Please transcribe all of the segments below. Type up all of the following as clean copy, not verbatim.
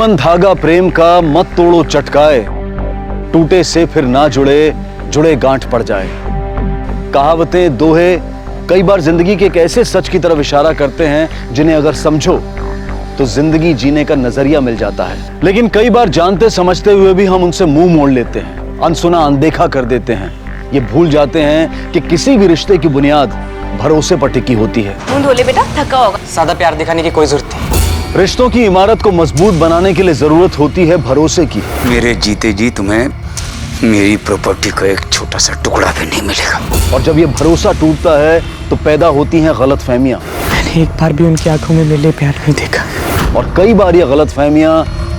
दुश्मन धागा प्रेम का मत तोड़ो चटकाए, टूटे से फिर ना जुड़े, जुड़े गांठ पड़ जाए। कहावतें, दोहे कई बार जिंदगी के एक ऐसे सच की तरफ इशारा करते हैं जिन्हें अगर समझो तो जिंदगी जीने का नजरिया मिल जाता है। लेकिन कई बार जानते समझते हुए भी हम उनसे मुंह मोड़ लेते हैं, अनसुना अनदेखा कर देते हैं। ये भूल जाते हैं कि किसी भी रिश्ते की बुनियाद भरोसे पर टिकी होती है। मुंह धो ले बेटा, थका होगा। ज्यादा प्यार दिखाने की कोई जरूरत नहीं। रिश्तों की इमारत को मजबूत बनाने के लिए जरूरत होती है भरोसे की। मेरे जीते जी तुम्हें मेरी प्रॉपर्टी का एक छोटा सा टुकड़ा भी नहीं मिलेगा। और जब ये भरोसा टूटता है तो पैदा होती हैं गलतफहमियां। मैंने एक बार भी उनकी आंखों में मेरे लिए प्यार नहीं देखा। और कई बार ये गलतफहमियां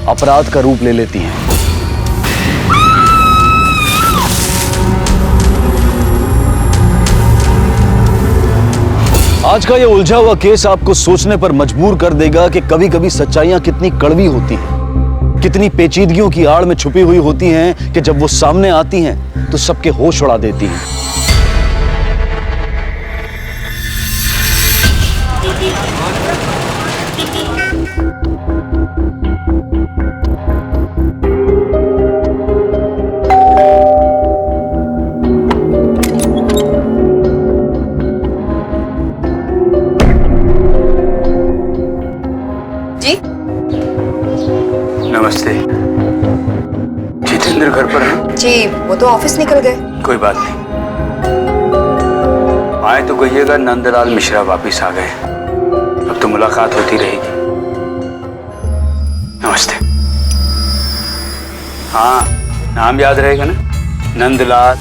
अपराध का रूप ले लेती हैं। आज का ये उलझा हुआ केस आपको सोचने पर मजबूर कर देगा कि कभी कभी सच्चाइयां कितनी कड़वी होती हैं, कितनी पेचीदगियों की आड़ में छुपी हुई होती हैं कि जब वो सामने आती हैं तो सबके होश उड़ा देती हैं। नमस्ते। जितेंद्र घर पर है? जी, वो तो ऑफिस निकल गए। कोई बात नहीं, आए तो कहिएगा नंदलाल मिश्रा वापिस आ गए। अब तो मुलाकात होती रहेगी। नमस्ते। हाँ, नाम याद रहेगा ना? नंदलाल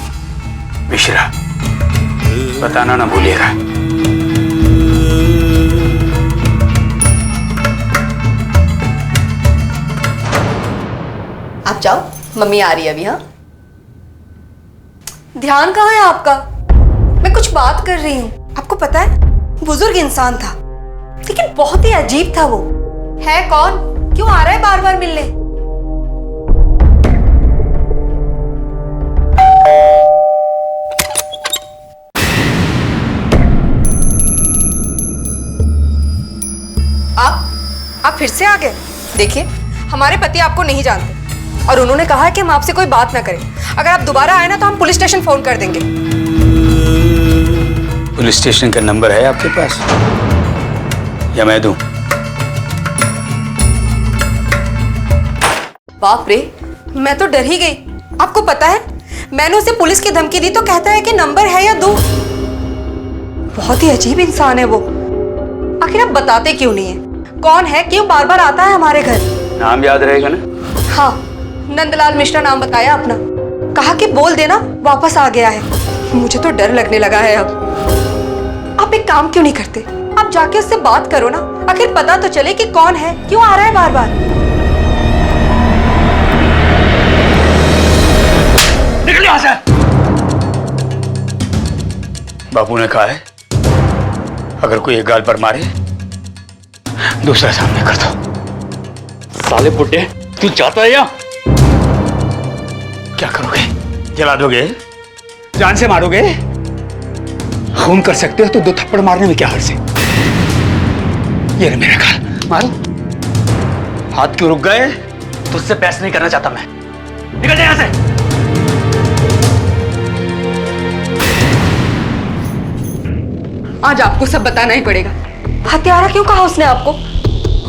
मिश्रा। बताना ना भूलिएगा। आप जाओ, मम्मी आ रही है अभी। हाँ, ध्यान कहाँ है आपका? मैं कुछ बात कर रही हूँ। आपको पता है, बुजुर्ग इंसान था लेकिन बहुत ही अजीब था। वो है कौन? क्यों आ रहा है बार बार मिलने? आप फिर से आ गए। देखिए, हमारे पति आपको नहीं जानते और उन्होंने कहा है कि हम आपसे कोई बात ना करें। अगर आप दोबारा आए ना तो हम पुलिस स्टेशन फोन कर देंगे। पुलिस स्टेशन का नंबर है आपके पास या मैं दूं? बाप रे, मैं तो डर ही गई। आपको पता है, मैंने उसे पुलिस की धमकी दी तो कहता है कि नंबर है या दूं। बहुत ही अजीब इंसान है वो। आखिर आप बताते क्यों नहीं है? कौन है? क्यों बार बार आता है हमारे घर? नाम याद रहेगा ना? हाँ, नंदलाल मिश्रा नाम बताया अपना। कहा कि बोल देना वापस आ गया है। मुझे तो डर लगने लगा है अब। आप एक काम क्यों नहीं करते? आप जाके उससे बात करो ना, आखिर पता तो चले कि कौन है, क्यों आ रहा है बार बार। निकल यहां से। बापू ने कहा है, अगर कोई एक गाल पर मारे दूसरा सामने कर दो। साले बुड्ढे, तू चाहता है या? क्या करोगे? जला दोगे? जान से मारोगे? खून कर सकते हो तो 2 थप्पड़ मारने में क्या हर्ज है? ये रहा मेरा गाल, मारो। हाथ क्यों रुक गए? तुझसे बहस नहीं करना चाहता मैं। निकल जा यहां से। आज आपको सब बताना ही पड़ेगा। हत्यारा क्यों कहा उसने आपको?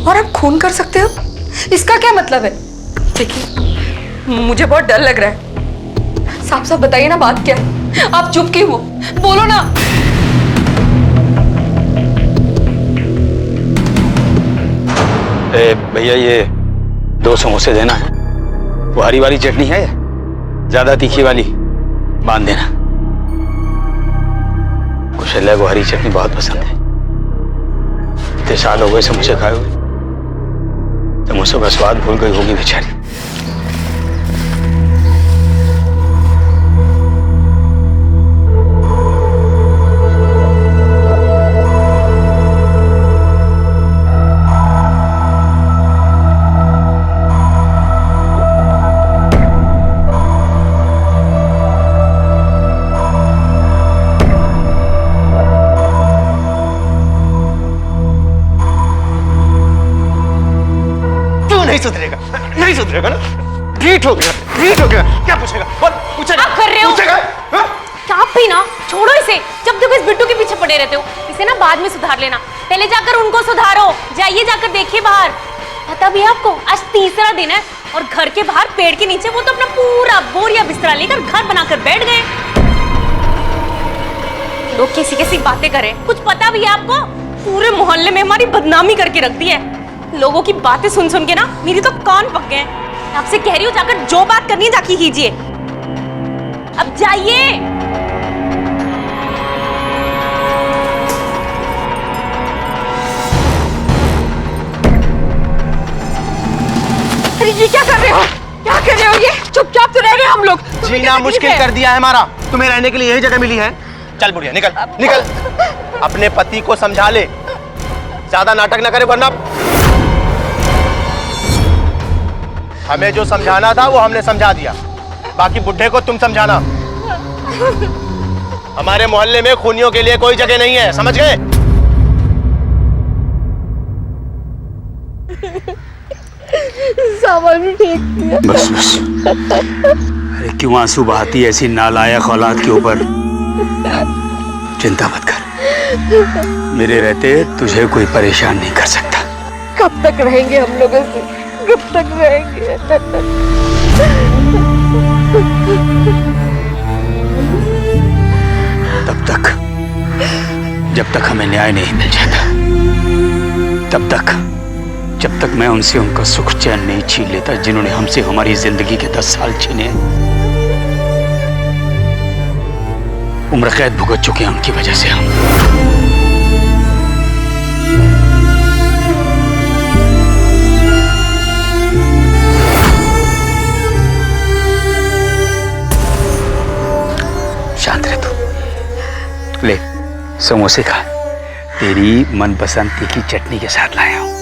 और आप खून कर सकते हो, इसका क्या मतलब है? देखिए, मुझे बहुत डर लग रहा है। साफ साफ बताइए ना, बात क्या है? आप चुप क्यों हो? बोलो ना। भैया, ये 2 समोसे देना है। वो हरी वाली चटनी है, ज्यादा तीखी वाली बांध देना। कुशल्या को हरी चटनी बहुत पसंद है। इतने साल हो गए समोसे खाए हुए, समोसों का स्वाद भूल गई होगी बेचारी। नहीं सुधरेगा। नहीं सुधरेगा ना? ढीठ हो गया, ढीठ हो गया। क्या पूछेगा? बोल, पूछेगा? आप कर रहे हो? पूछेगा? हाँ? आप भी ना छोड़ो इसे। जब देखो इस बिट्टू के पीछे पड़े रहते हो। इसे ना बाद में सुधार लेना, पहले जाकर उनको सुधारो। जाइए जाकर देखिए बाहर। पता भी है आपको आज तीसरा दिन है और घर के बाहर पेड़ के नीचे वो तो अपना पूरा बोरिया बिस्तरा लेकर घर बनाकर बैठ गए। लोग कैसी कैसी बातें करें, कुछ पता भी है आपको? पूरे मोहल्ले में हमारी बदनामी करके रख दी है। लोगों की बातें सुन सुन के ना मेरी तो कान पक गए हैं। आपसे कह रही हूँ जाकर जो बात करनी है जाके कीजिए। अब जाइए। अरे ये क्या कर रहे हो? क्या कर रहे हो? ये चुपचाप तो रह रहे हैं हम लोग। जीना मुश्किल कर दिया है हमारा। तुम्हें रहने के लिए यही जगह मिली है। चल बुढ़िया निकल निकल। अपने पति को समझा ले, ज्यादा नाटक ना करे वरना। हमें जो समझाना था वो हमने समझा दिया, बाकी बुढ़े को तुम समझाना। हमारे मोहल्ले में खूनियों के लिए कोई जगह नहीं है, समझ गए? सामान भी फेंक दिया। बस बस। अरे क्यों आंसू बहाती ऐसी नालायक औलाद के ऊपर? चिंता मत कर, मेरे रहते तुझे कोई परेशान नहीं कर सकता। कब तक रहेंगे हम लोग ऐसे? कब तक रहेंगे? तब तक जब तक हमें न्याय नहीं मिल जाता, तब तक जब तक मैं उनसे उनका सुख चैन नहीं छीन लेता जिन्होंने हमसे हमारी जिंदगी के 10 साल छीने। उम्र कैद भुगत चुके हैं उनकी वजह से हम। शांत रह तू। ले समोसे खा, तेरी मनपसंद तीखी चटनी के साथ लाया हूं।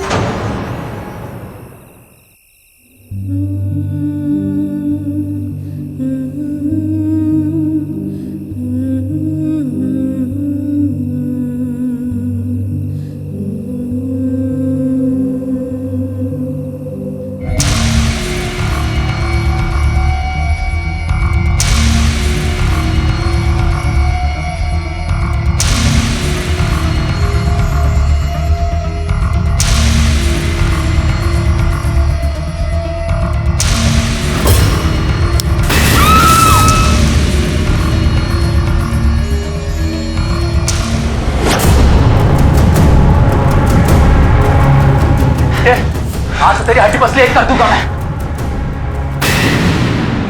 आज से तेरी हड्डी पसली एक कर दूंगा मैं।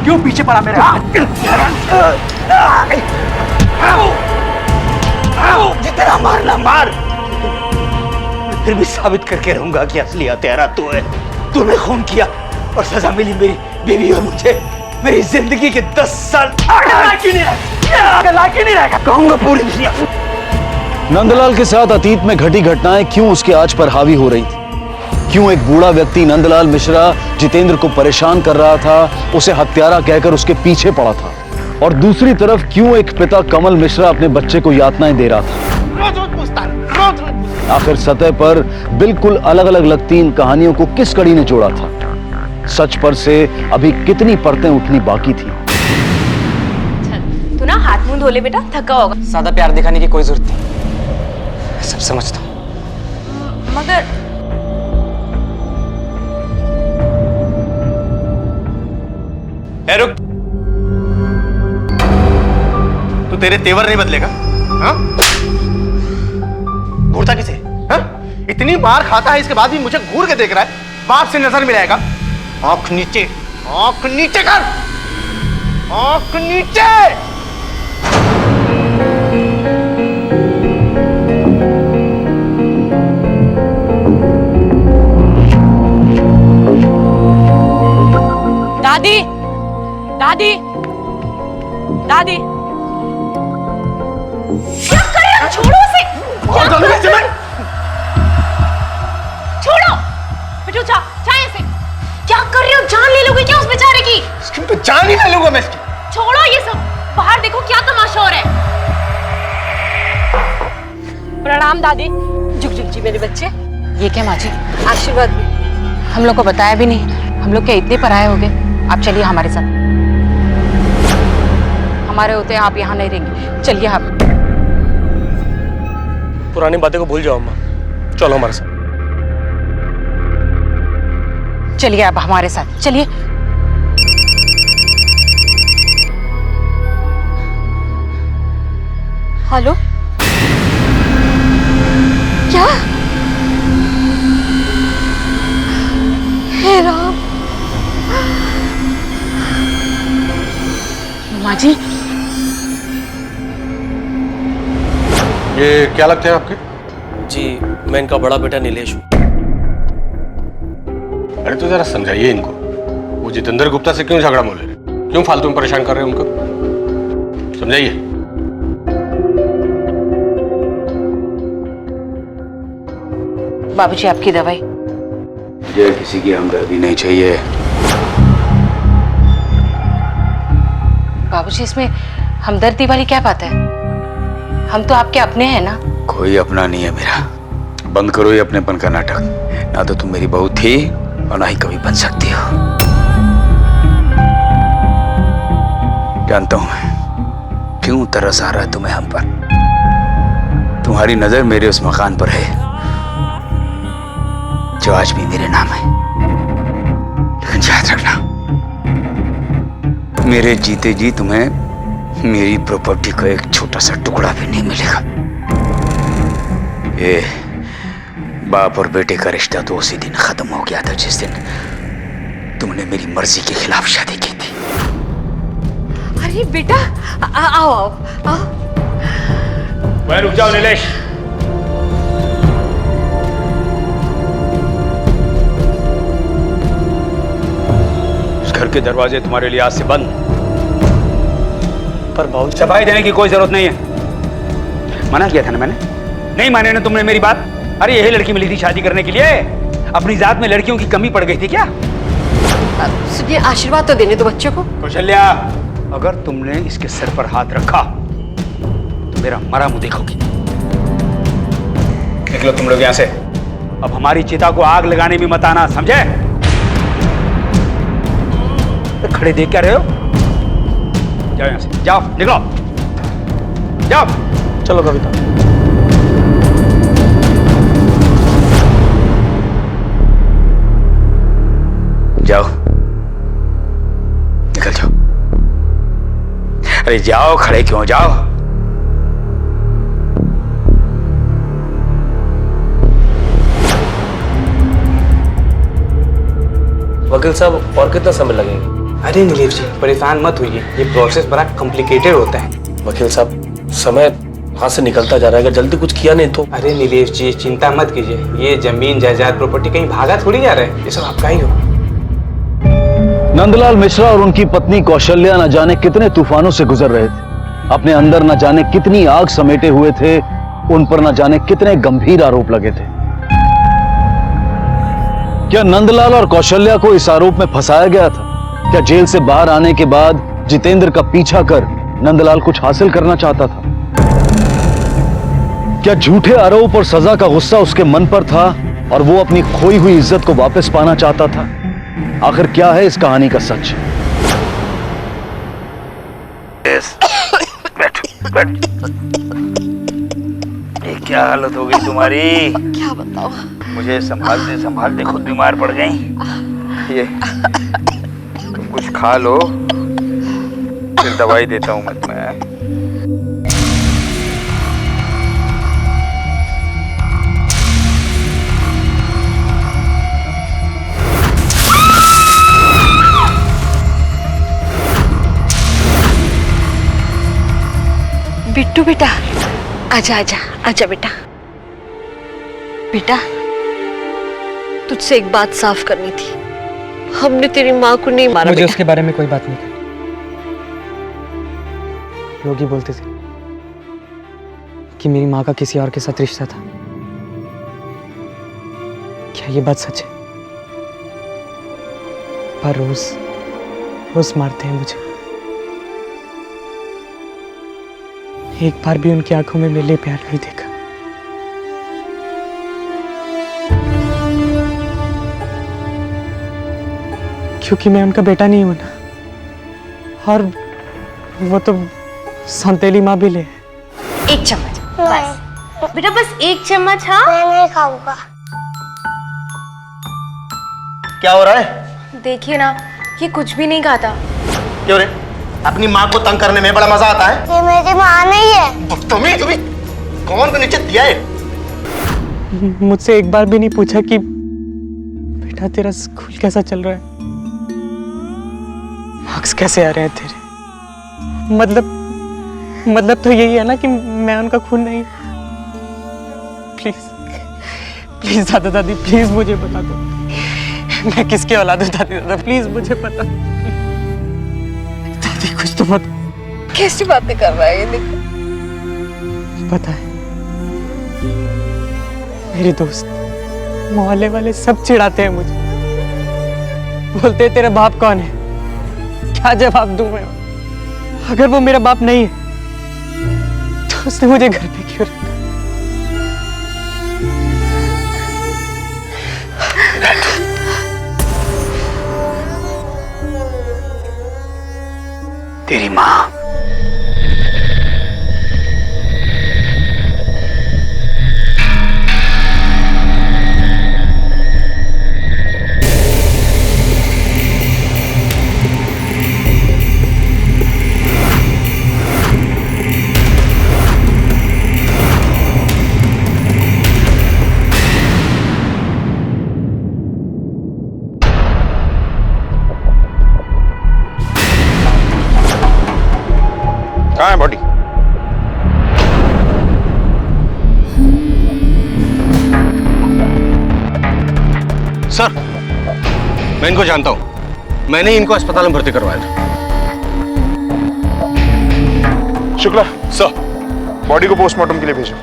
क्यों पीछे पड़ा मेरे? जितना मारना मार, मैं फिर भी साबित करके रहूंगा कि असली हत्यारा तू है। तूने खून किया और सजा मिली मेरी बीवी और मुझे। मेरी जिंदगी के 10 साल लायक नहीं रहेगा, कहूंगा पूरी दुनिया। नंदलाल के साथ अतीत में घटी घटनाएं क्यों उसके आज पर हावी हो रही थी? क्यों एक बूढ़ा व्यक्ति नंदलाल मिश्रा जितेंद्र को परेशान कर रहा था, उसे हत्यारा कहकर उसके पीछे पड़ा था? और दूसरी तरफ क्यों एक पिता कमल मिश्रा अपने बच्चे को यातनाएं दे रहा था? आखिर सतह पर बिल्कुल अलग अलग लगती इन कहानियों को किस कड़ी ने जोड़ा था? सच पर से अभी कितनी परतें उठनी बाकी थी? तू ना हाथ मुंह धो ले बेटा, थका होगा। ज्यादा प्यार दिखाने की कोई जरूरत नहीं, सब समझता हूँ। मगर ए रुक, तू तेरे तेवर नहीं बदलेगा? हाँ? घूरता किसे? हाँ? इतनी बार खाता है इसके बाद भी मुझे घूर के देख रहा है। बाप से नजर मिलाएगा? आंख नीचे, आंख नीचे कर, आंख नीचे। दादी, दादी, दादी, क्या कर रहे हो? छोड़ो उसे। क्या कर रहे हो? छोड़ो बेटू, चाय से क्या कर रहे हो? जान ले लोगे क्या उस बेचारे की? इसकी तो जान ही ले लूंगा मैं इसकी। छोड़ो ये सब, बाहर देखो क्या तमाशा हो रहा है। प्रणाम दादी। जुग जुग जी मेरे बच्चे। ये क्या माँ जी, आशीर्वाद भी। हम लोग को बताया भी नहीं। हम लोग क्या इतने पराये हो गए? आप चलिए हमारे साथ। हमारे होते आप यहाँ नहीं रहेंगे, चलिए आप। पुरानी बातें को भूल जाओ अम्मा, चलो हमारे साथ। चलिए आप हमारे साथ, चलिए। हेलो, क्या? हे राम। माँ जी, ये क्या लगते हैं आपके? जी, मैं इनका बड़ा बेटा नीलेश हूँ। अरे तो जरा समझाइए इनको, वो जितेंद्र गुप्ता से क्यों झगड़ा मोल रहे, क्यों फालतू में परेशान कर रहे हैं उनको, समझाइए। बाबूजी आपकी दवाई। मुझे किसी की हमदर्दी नहीं चाहिए। बाबूजी इसमें हमदर्दी वाली क्या बात है? हम तो आपके अपने हैं ना। कोई अपना नहीं है मेरा। बंद करो ये अपनेपन का नाटक। ना तो तुम मेरी बहू थी और ना ही कभी बन सकती हो। जानता हूं मैं क्यों तरस आ रहा है तुम्हें हम पर। तुम्हारी नजर मेरे उस मकान पर है जो आज भी मेरे नाम है। लेकिन याद रखना, मेरे जीते जी तुम्हें मेरी प्रॉपर्टी का एक छोटा सा टुकड़ा भी नहीं मिलेगा। ये बाप और बेटे का रिश्ता तो उसी दिन खत्म हो गया था जिस दिन तुमने मेरी मर्जी के खिलाफ शादी की थी। अरे बेटा, आओ आओ आओ। वह रुक जाओ नीलेश। उस घर के दरवाजे तुम्हारे लिए आज से बंद। पर बाबूजी, सफाई देने की कोई जरूरत नहीं है। मना किया था ना मैंने, नहीं माने ना तुमने मेरी बात। अरे यही लड़की मिली थी शादी करने के लिए। अपनी जात में लड़कियों की कमी पड़ गई थी क्या? सुनिए, आशीर्वाद तो देने दो बच्चों को। कौशल्या, अगर तुमने इसके सर पर हाथ रखा तो मेरा मरा मुंह देखोगी। निकलो तुम लोग यहां से। अब हमारी चिता को आग लगाने में मत आना, समझे? तो खड़े देख क्या रहे हो? जाओ यहां से, जाओ, निकलो, जाओ। चलो कविता। जाओ, निकल जाओ। अरे जाओ, खड़े क्यों? जाओ। वकील साहब, और कितना समय लगेगा? अरे नीलेश जी, परेशान मत होइए, ये प्रोसेस बड़ा कॉम्प्लिकेटेड होता है। वकील साहब, समय हाथ से निकलता जा रहा है, अगर जल्दी कुछ किया नहीं तो। अरे नीलेश जी, चिंता मत कीजिए, ये जमीन जायदाद प्रॉपर्टी कहीं भागा थोड़ी जा रहा है, ये सब आपका ही हो। नंदलाल मिश्रा और उनकी पत्नी कौशल्या न जाने कितने तूफानों से गुजर रहे थे। अपने अंदर न जाने कितनी आग समेटे हुए थे। उन पर न जाने कितने गंभीर आरोप लगे थे। क्या नंदलाल और कौशल्या को इस आरोप में फंसाया गया था? क्या जेल से बाहर आने के बाद जितेंद्र का पीछा कर नंदलाल कुछ हासिल करना चाहता था? क्या झूठे आरोप और सजा का गुस्सा उसके मन पर था और वो अपनी खोई हुई इज्जत को वापस पाना चाहता था? आखिर क्या है इस कहानी का सच? बैठ। ये क्या हालत हो गई तुम्हारी? क्या बताओ? मुझे संभालते संभालते खुद बीमार पड़ गई। ये तुम कुछ खा लो, फिर दवाई देता हूँ मैं। बिट्टू बेटा, आजा आजा आजा बेटा। बेटा, तुझसे एक बात साफ करनी थी। हमने तेरी माँ को नहीं मारा। मुझे उसके बारे में कोई बात नहीं करनी। लोग ही बोलते थे कि मेरी माँ का किसी और के साथ रिश्ता था। क्या ये बात सच है? पर रोज रोज मारते हैं मुझे। एक बार भी उनकी आंखों में मेरे लिए प्यार नहीं देखा। क्योंकि मैं उनका बेटा नहीं हूं ना, और वो तो सौतेली माँ भी ले। एक चम्मच बस बेटा, बस एक चम्मच। हाँ मैं नहीं खाऊंगा। क्या हो रहा है? देखिए ना, ये कुछ भी नहीं खाता। क्यों रे? अपनी माँ को तंग करने में बड़ा मजा आता है? ये मेरी माँ नहीं है। तुम्हें कौन को नीचे दिया है? मुझसे एक बार भी नहीं पूछा कि बेटा तेरा स्कूल कैसा चल रहा है, मार्क्स कैसे आ रहे हैं तेरे। मतलब तो यही है ना कि मैं उनका खून नहीं। प्लीज दादा दादी, प्लीज मुझे बता दो मैं किसके औलाद हूँ। दादी दादा प्लीज मुझे बता। दादी कुछ तो बता। कैसी बातें कर रहा है ये, देखो। पता है, मेरे दोस्त मोहल्ले वाले सब चिढ़ाते हैं मुझे, बोलते हैं तेरा बाप कौन है। क्या जवाब दूं मैं? अगर वो मेरा बाप नहीं है तो उसने मुझे घर पे क्यों रखा? तेरी माँ कहाँ है बॉडी? सर, मैं इनको जानता हूं। मैंने ही इनको अस्पताल में भर्ती करवाया था। शुक्ला सर, बॉडी को पोस्टमार्टम के लिए भेजो।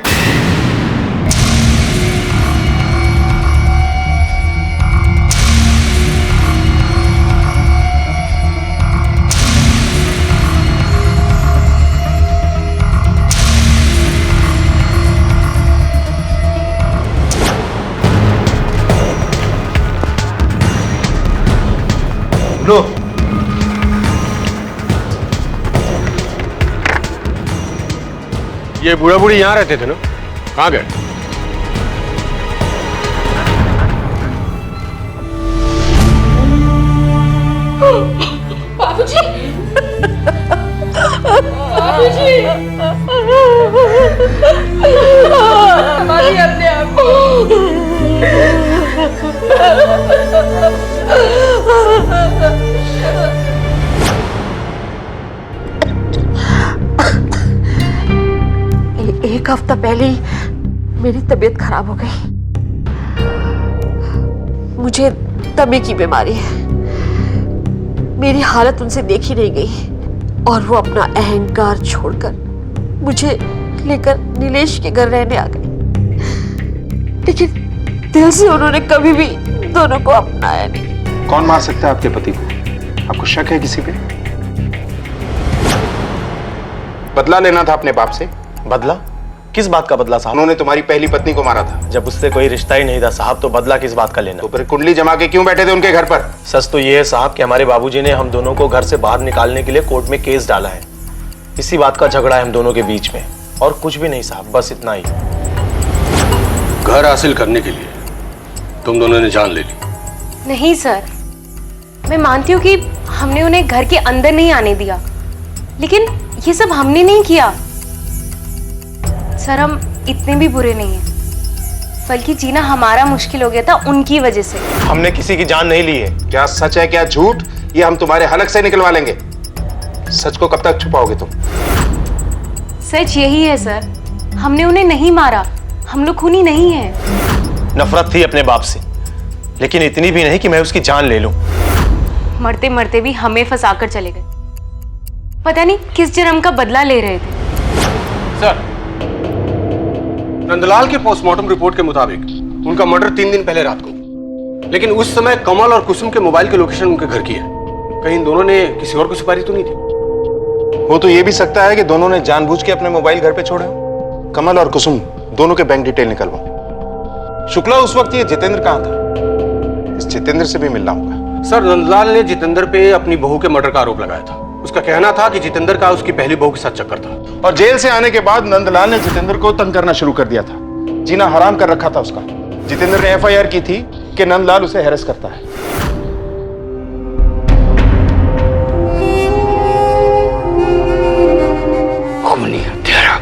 लो। ये बूढ़ा बूढ़ी यहां रहते थे ना, कहां गए? बाबूजी, बाबूजी, हमारी अपने आप एक हफ्ता पहले ही मेरी तबीयत खराब हो गई। मुझे दमे की बीमारी है। मेरी हालत उनसे देखी नहीं गई और वो अपना अहंकार छोड़कर मुझे लेकर नीलेश के घर रहने आ गए। लेकिन दिल से उन्होंने कभी भी दोनों को अपनाया नहीं। कौन मार सकता है आपके पति को? आपको शक है किसी पे? बदला लेना था अपने बाप से। बदला? किस बात का बदला साहब? उन्होंने तुम्हारी पहली पत्नी को मारा था। जब उससे कोई रिश्ता ही नहीं था साहब, तो बदला किस बात का लेना? तो फिर कुंडली जमा के क्यों बैठे थे उनके घर पर? सच तो ये है साहब कि हमारे बाबूजी ने हम दोनों को घर से बाहर निकालने के लिए कोर्ट में केस डाला है। इसी बात का झगड़ा है हम दोनों के बीच में, और कुछ भी नहीं साहब, बस इतना ही। घर हासिल करने के लिए तुम दोनों ने जान ले ली? नहीं सर, मैं मानती हूँ कि हमने उन्हें घर के अंदर नहीं आने दिया, लेकिन ये सब हमने नहीं किया। सर, हम इतने भी बुरे नहीं हैं, बल्कि जीना हमारा मुश्किल हो गया था उनकी वजह से। हमने किसी की जान नहीं ली है। क्या सच है क्या झूठ, ये हम तुम्हारे हलक से निकलवा लेंगे। सच को कब तक छुपाओगे तुम? सच यही है सर, हमने उन्हें नहीं मारा, हम लोग खूनी नहीं हैं। नफरत थी अपने बाप से, लेकिन इतनी भी नहीं कि मैं उसकी जान ले लूं। मरते मरते भी हमें फंसाकर चले गए। पता नहीं किस जन्म का बदला ले रहे थे। सर, नंदलाल के पोस्टमार्टम रिपोर्ट के मुताबिक उनका मर्डर 3 दिन पहले रात को, लेकिन उस समय कमल और कुसुम के मोबाइल के लोकेशन उनके घर की है। कहीं इन दोनों ने किसी और को सुपारी तो नहीं दी? हो तो ये भी सकता है कि दोनों ने जानबूझ के अपने मोबाइल घर पे छोड़े हो। कमल और कुसुम दोनों के बैंक डिटेल निकलवाओ। शुक्ला, उस वक्त ये जितेंद्र कहाँ था? इस जितेंद्र से भी मिलना होगा। सर, नंदलाल ने जितेंद्र पे अपनी बहू के मर्डर का आरोप लगाया था। उसका कहना था कि जितेंद्र का उसकी पहली बहू के साथ चक्कर था। और जेल से आने के बाद नंदलाल ने जितेंद्र को तंग करना शुरू कर दिया था, जीना हराम कर रखा था उसका। जितेंद्र ने एफआईआर की थी कि नंदलाल उसे हैरेस करता है। खूनी हत्यारा।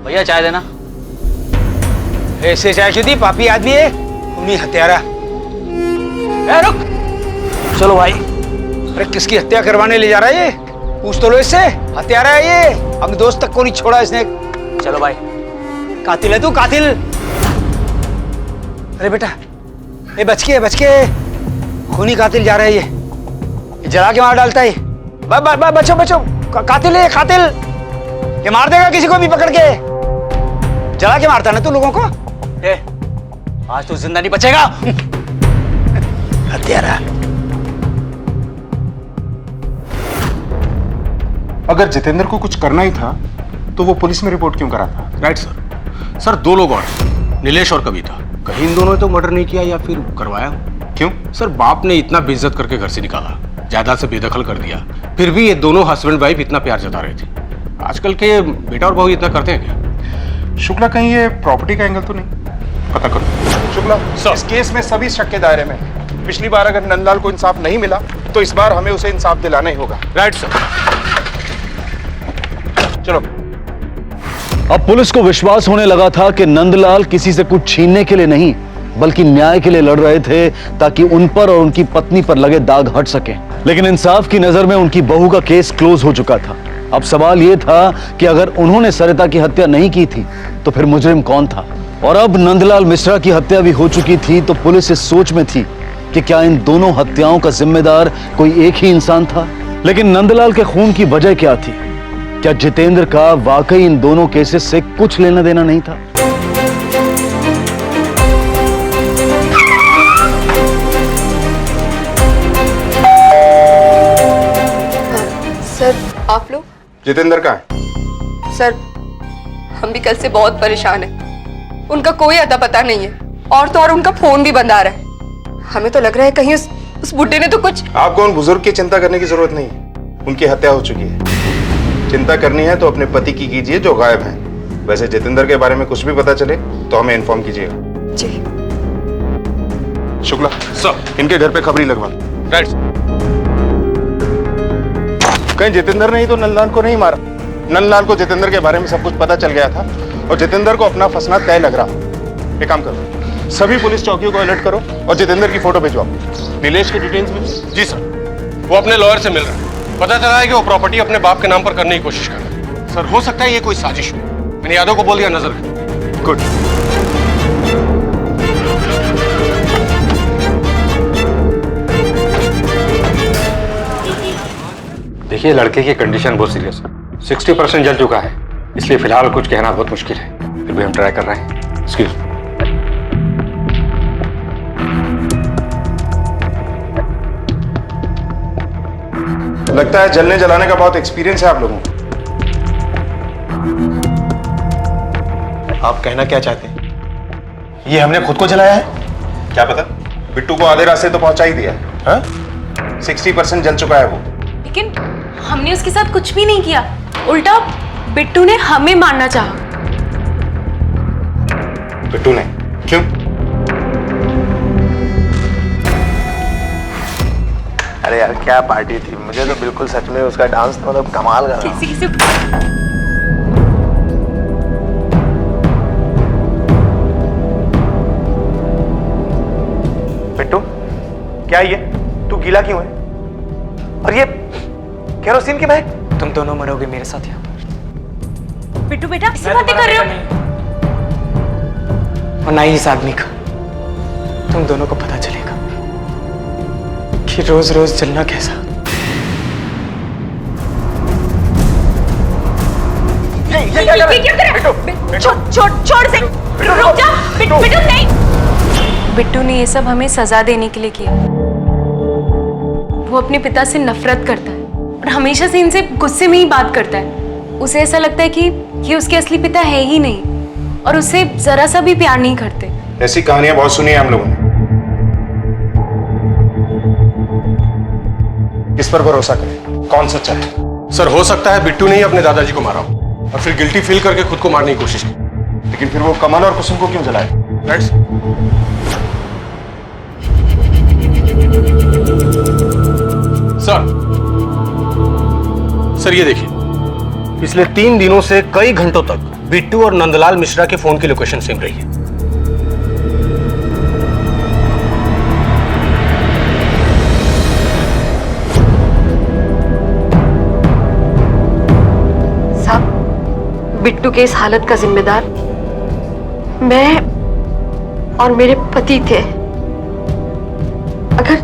भैया चाय देना। ऐसे चाय शुद्धि पापी आदमी है, खूनी हत्यारा। ए रुक, चलो भाई। अरे किसकी हत्या करवाने ले जा रहा है ये? पूछ तो लो इससे। हत्यारा है ये, अपने दोस्त तक को नहीं छोड़ा इसने। चलो भाई, कातिल है तू, कातिल। अरे बेटा, ये बच के खूनी कातिल जा रहा है ये जला के मार डालता है। बचो, कातिल है, कातिल। ये मार देगा किसी को भी पकड़ के। जला के मारता ना तू लोगों को। आज तू जिंदा नहीं बचेगा। हत्यारा। अगर जितेंद्र को कुछ करना ही था तो वो पुलिस में रिपोर्ट क्यों करा था? Right sir. सर, दो लोग और, नीलेश और कविता। कहीं इन दोनों ने तो मर्डर नहीं किया या फिर करवाया। क्यों? सर, बाप ने इतना बेइज्जत करके घर से निकाला, जायदाद से बेदखल कर दिया, फिर भी ये दोनों हस्बैंड वाइफ इतना प्यार जता रहे थे। आजकल के बेटा और बहू इतना करते हैं क्या? शुक्ला, कहीं ये प्रॉपर्टी का एंगल तो नहीं? पता करो। शुक्ला, इस केस में सभी शक के दायरे में। पिछली बार अगर नंदलाल को इंसाफ नहीं मिला तो इस बार हमें उसे इंसाफ दिलाना ही होगा। Right sir. चलो। अब पुलिस को विश्वास होने लगा था कि नंदलाल किसी से कुछ छीनने के लिए नहीं बल्कि न्याय के लिए लड़ रहे थे ताकि उन पर और उनकी पत्नी पर लगे दाग हट सके। लेकिन इंसाफ की नजर में उनकी बहू का केस क्लोज हो चुका था। अब सवाल यह था कि अगर उन्होंने सरिता की हत्या नहीं की थी तो फिर मुजरिम कौन था? और अब नंदलाल मिश्रा की हत्या भी हो चुकी थी तो पुलिस इस सोच में थी कि क्या इन दोनों हत्याओं का जिम्मेदार कोई एक ही इंसान था। लेकिन नंदलाल के खून की वजह क्या थी? क्या जितेंद्र का वाकई इन दोनों केसेस से कुछ लेना देना नहीं था? सर, आप लोग? जितेंद्र कहाँ है? सर, हम भी कल से बहुत परेशान हैं। उनका कोई अता पता नहीं है और तो और उनका फोन भी बंद आ रहा है। हमें तो लग रहा है कहीं उस बुड्ढे ने तो कुछ। आपको उन बुजुर्ग की चिंता करने की जरूरत नहीं है, उनकी हत्या हो चुकी है। चिंता करनी है तो अपने पति की कीजिए जो गायब हैं। वैसे जितेंद्र के बारे में कुछ भी पता चले तो हमें इन्फॉर्म कीजिएगा। जी। शुक्ला सर, इनके घर पे खबरी लगवा। राइट। कहीं जितेंद्र ने ही तो नंदलाल को नहीं मारा। नंदलाल को जितेंद्र के बारे में सब कुछ पता चल गया था और जितेंद्र को अपना फंसना तय लग रहा। एक काम करो, सभी पुलिस चौकियों को अलर्ट करो और जितेंद्र की फोटो भिजवाओ। नीलेश की डिटेल्स भी। जी सर, वो अपने लॉयर से मिल रहा है। पता चला है कि वो प्रॉपर्टी अपने बाप के नाम पर करने की कोशिश कर रहा है। सर, हो सकता है ये कोई साजिश हो। मैंने यादव को बोल दिया नजर रखें। गुड। देखिए, लड़के की कंडीशन बहुत सीरियस है। 60% जल चुका है, इसलिए फिलहाल कुछ कहना बहुत मुश्किल है। फिर भी हम ट्राई कर रहे हैं। एक्सक्यूज। लगता है जलने जलाने का बहुत एक्सपीरियंस है आप लोगों को। आप कहना क्या चाहते हैं? ये हमने खुद को जलाया है? क्या पता, बिट्टू को आधे रास्ते तो पहुंचा ही दिया है। हाँ? 60% जल चुका है वो। लेकिन हमने उसके साथ कुछ भी नहीं किया, उल्टा बिट्टू ने हमें मारना चाहा। बिट्टू ने? क्यों? अरे यार, क्या पार्टी थी। मुझे तो बिल्कुल सच में उसका डांस तो मतलब कमाल का था। किसी बिट्टू, क्या ये? तू गीला क्यों है? और ये केरोसिन की महक? तुम दोनों मरोगे मेरे साथ यहाँ पर। बिट्टू बेटा, किसी बातें कर रहे हो? और ना ही इस आदमी का। तुम दोनों को पता चलेगा कि रोज रोज जलना कैसा। ये क्या कर रहे? छोड़ से, रुक जा। बिट्टू नहीं। बिट्टू ने ये सब हमें सजा देने के लिए किया। वो अपने पिता से नफरत करता है और हमेशा से इनसे गुस्से में ही बात करता है। उसे ऐसा लगता है कि ये उसके असली पिता है ही नहीं और उससे जरा सा भी प्यार नहीं करते। ऐसी कहानियां बहुत सुनी है हम लोगों ने। इस पर भरोसा करें। कौन सच्चा है? सर हो सकता है बिट्टू ने ही अपने दादाजी को मारा हो और फिर गिल्टी फील करके खुद को मारने की कोशिश की। लेकिन फिर वो कमल और कुसुम को क्यों जलाए? राइट। सर ये देखिए, पिछले 3 दिनों से कई घंटों तक बिट्टू और नंदलाल मिश्रा के फोन की लोकेशन सिम रही है। बिट्टू के इस हालत का जिम्मेदार मैं और मेरे पति थे। अगर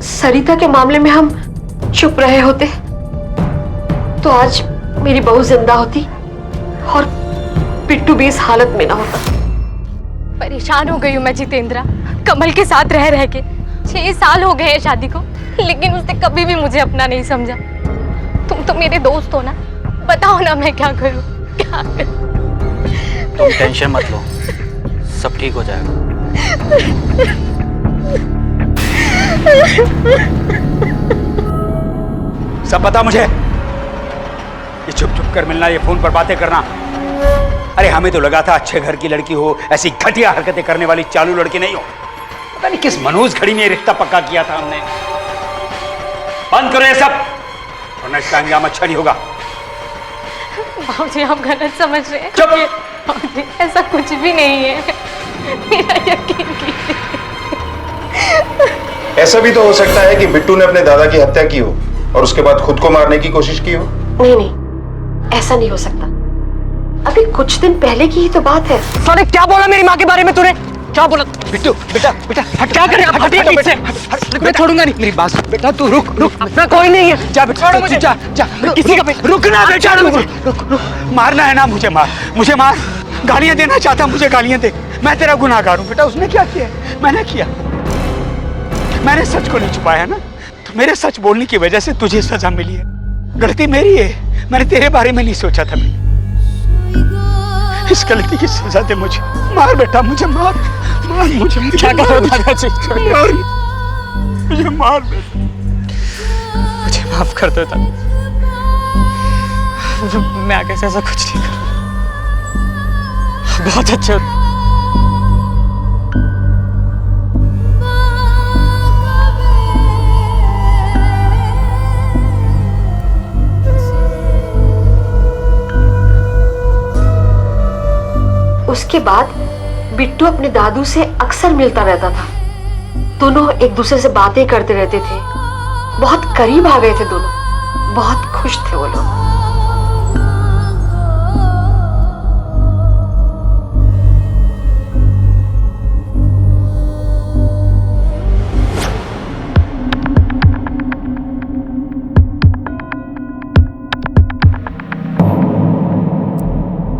सरिता के मामले में हम चुप रहे होते तो आज मेरी बहू जिंदा होती और बिट्टू भी इस हालत में ना होता। परेशान हो गई हूँ मैं जितेंद्रा, कमल के साथ रह रह के। 6 साल हो गए हैं शादी को, लेकिन उसने कभी भी मुझे अपना नहीं समझा। तुम तो मेरे दोस्त हो ना, बताओ ना मैं क्या करूँ। तुम टेंशन मत लो, सब ठीक हो जाएगा। सब पता मुझे, ये छुप छुप कर मिलना, ये फोन पर बातें करना। अरे हमें तो लगा था अच्छे घर की लड़की हो, ऐसी घटिया हरकतें करने वाली चालू लड़की नहीं हो। पता नहीं किस मनोज घड़ी में ये रिश्ता पक्का किया था हमने। बंद करो ये सब, वरना इसका अंजाम अच्छा नहीं होगा। बाबूजी आप गलत समझ रहे हैं। बाबूजी ऐसा कुछ भी नहीं है, मेरा यकीन कीजिए। ऐसा भी तो हो सकता है कि बिट्टू ने अपने दादा की हत्या की हो और उसके बाद खुद को मारने की कोशिश की हो। नहीं, ऐसा नहीं हो सकता। अभी कुछ दिन पहले की ही तो बात है। साले क्या बोला मेरी माँ के बारे में तूने? क्या बोला? बिट्टू बेटा बेटा क्या कर रहा है? मैं छोड़ूंगा नहीं, मेरी बात। बेटा तू रुक रुक, मैं कोई नहीं है। जा बेटा, मुझे जा जा, किसी का रुकना बेटा, रुक। मारना है ना मुझे, मुझे मार। गालियां देना चाहता, मुझे गालियां दे। मैं तेरा गुनाहगार हूँ बेटा। उसने क्या किया? मैंने किया। मैंने सच को नहीं छुपाया ना, तो मेरे सच बोलने की वजह से तुझे सजा मिली है। गलती मेरी है, मैंने तेरे बारे में नहीं सोचा था। मैं इस गलती की सजा दे मुझे। मार बेटा, मुझे मार मुझे। क्या करो दादाजी? मार मुझे, मार बेटा। मुझे माफ कर दो दादा, मैं आगे से ऐसा कुछ नहीं करूँ। बहुत अच्छे हो। उसके बाद बिट्टू अपने दादू से अक्सर मिलता रहता था। दोनों एक दूसरे से बातें करते रहते थे। बहुत करीब आ गए थे दोनों, बहुत खुश थे वो लोग।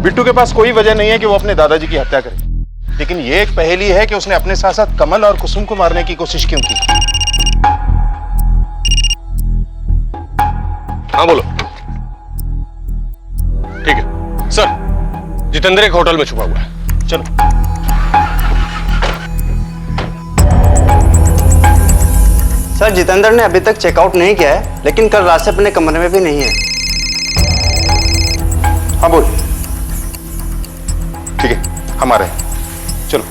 बिट्टू के पास कोई वजह नहीं है कि वो अपने दादाजी की हत्या करे, लेकिन ये एक पहेली है कि उसने अपने साथ साथ कमल और कुसुम को मारने की कोशिश क्यों की। हाँ बोलो। ठीक है सर, जितेंद्र एक होटल में छुपा हुआ है। चलो। सर जितेंद्र ने अभी तक चेकआउट नहीं किया है, लेकिन कल रात से अपने कमरे में भी नहीं है। हाँ बोल। ठीक है, हम आ रहे हैं। चलो।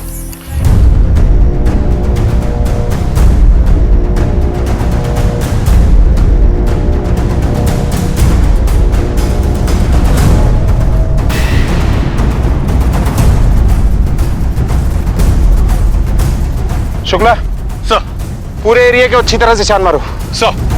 शुक्ला सर, पूरे एरिया को अच्छी तरह से छान मारो। सर।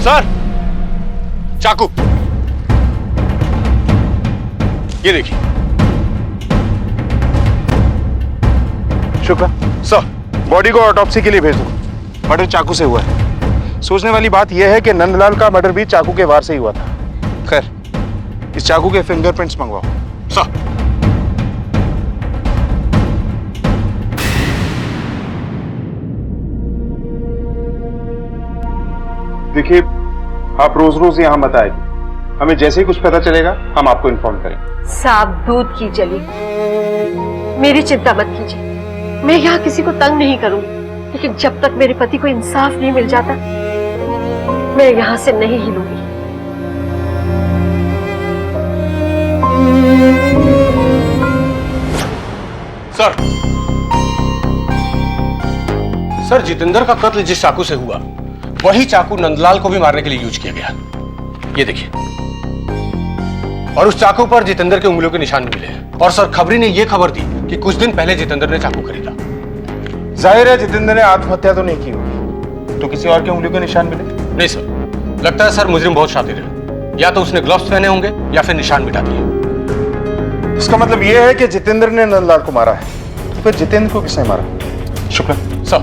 सर, चाकू ये देखिए। शुक्ला सर, बॉडी को ऑटोप्सी के लिए भेज दो। मर्डर चाकू से हुआ है। सोचने वाली बात यह है कि नंदलाल का मर्डर भी चाकू के वार से ही हुआ था। खैर, इस चाकू के फिंगरप्रिंट्स मंगवाओ। सर। देखिए, आप रोज रोज यहाँ मत आएगी। हमें जैसे ही कुछ पता चलेगा हम आपको इन्फॉर्म करेंगे। साफ दूध की जली, मेरी चिंता मत कीजिए। मैं यहाँ किसी को तंग नहीं करूंगी, लेकिन जब तक मेरे पति को इंसाफ नहीं मिल जाता मैं यहाँ से नहीं हिलूंगी। सर, जितेंद्र का कत्ल जिस चाकू से हुआ वही चाकू नंदलाल को भी मारने के लिए यूज किया गया। ये देखिए, और उस चाकू पर जितेंद्र के उंगलियों के निशान भी मिले। और सर, खबरी ने यह खबर दी कि कुछ दिन पहले जितेंद्र ने चाकू खरीदा। जाहिर है जितेंद्र ने आत्महत्या तो नहीं की होगी, तो किसी और के उंगलियों के निशान मिले? नहीं सर, लगता है सर मुजरिम बहुत शातिर है। या तो उसने ग्लव्स पहने होंगे या फिर निशान मिटा दिए। इसका मतलब यह है कि जितेंद्र ने नंदलाल को मारा है। तो फिर जितेंद्र को किसने मारा? शुक्ला सर,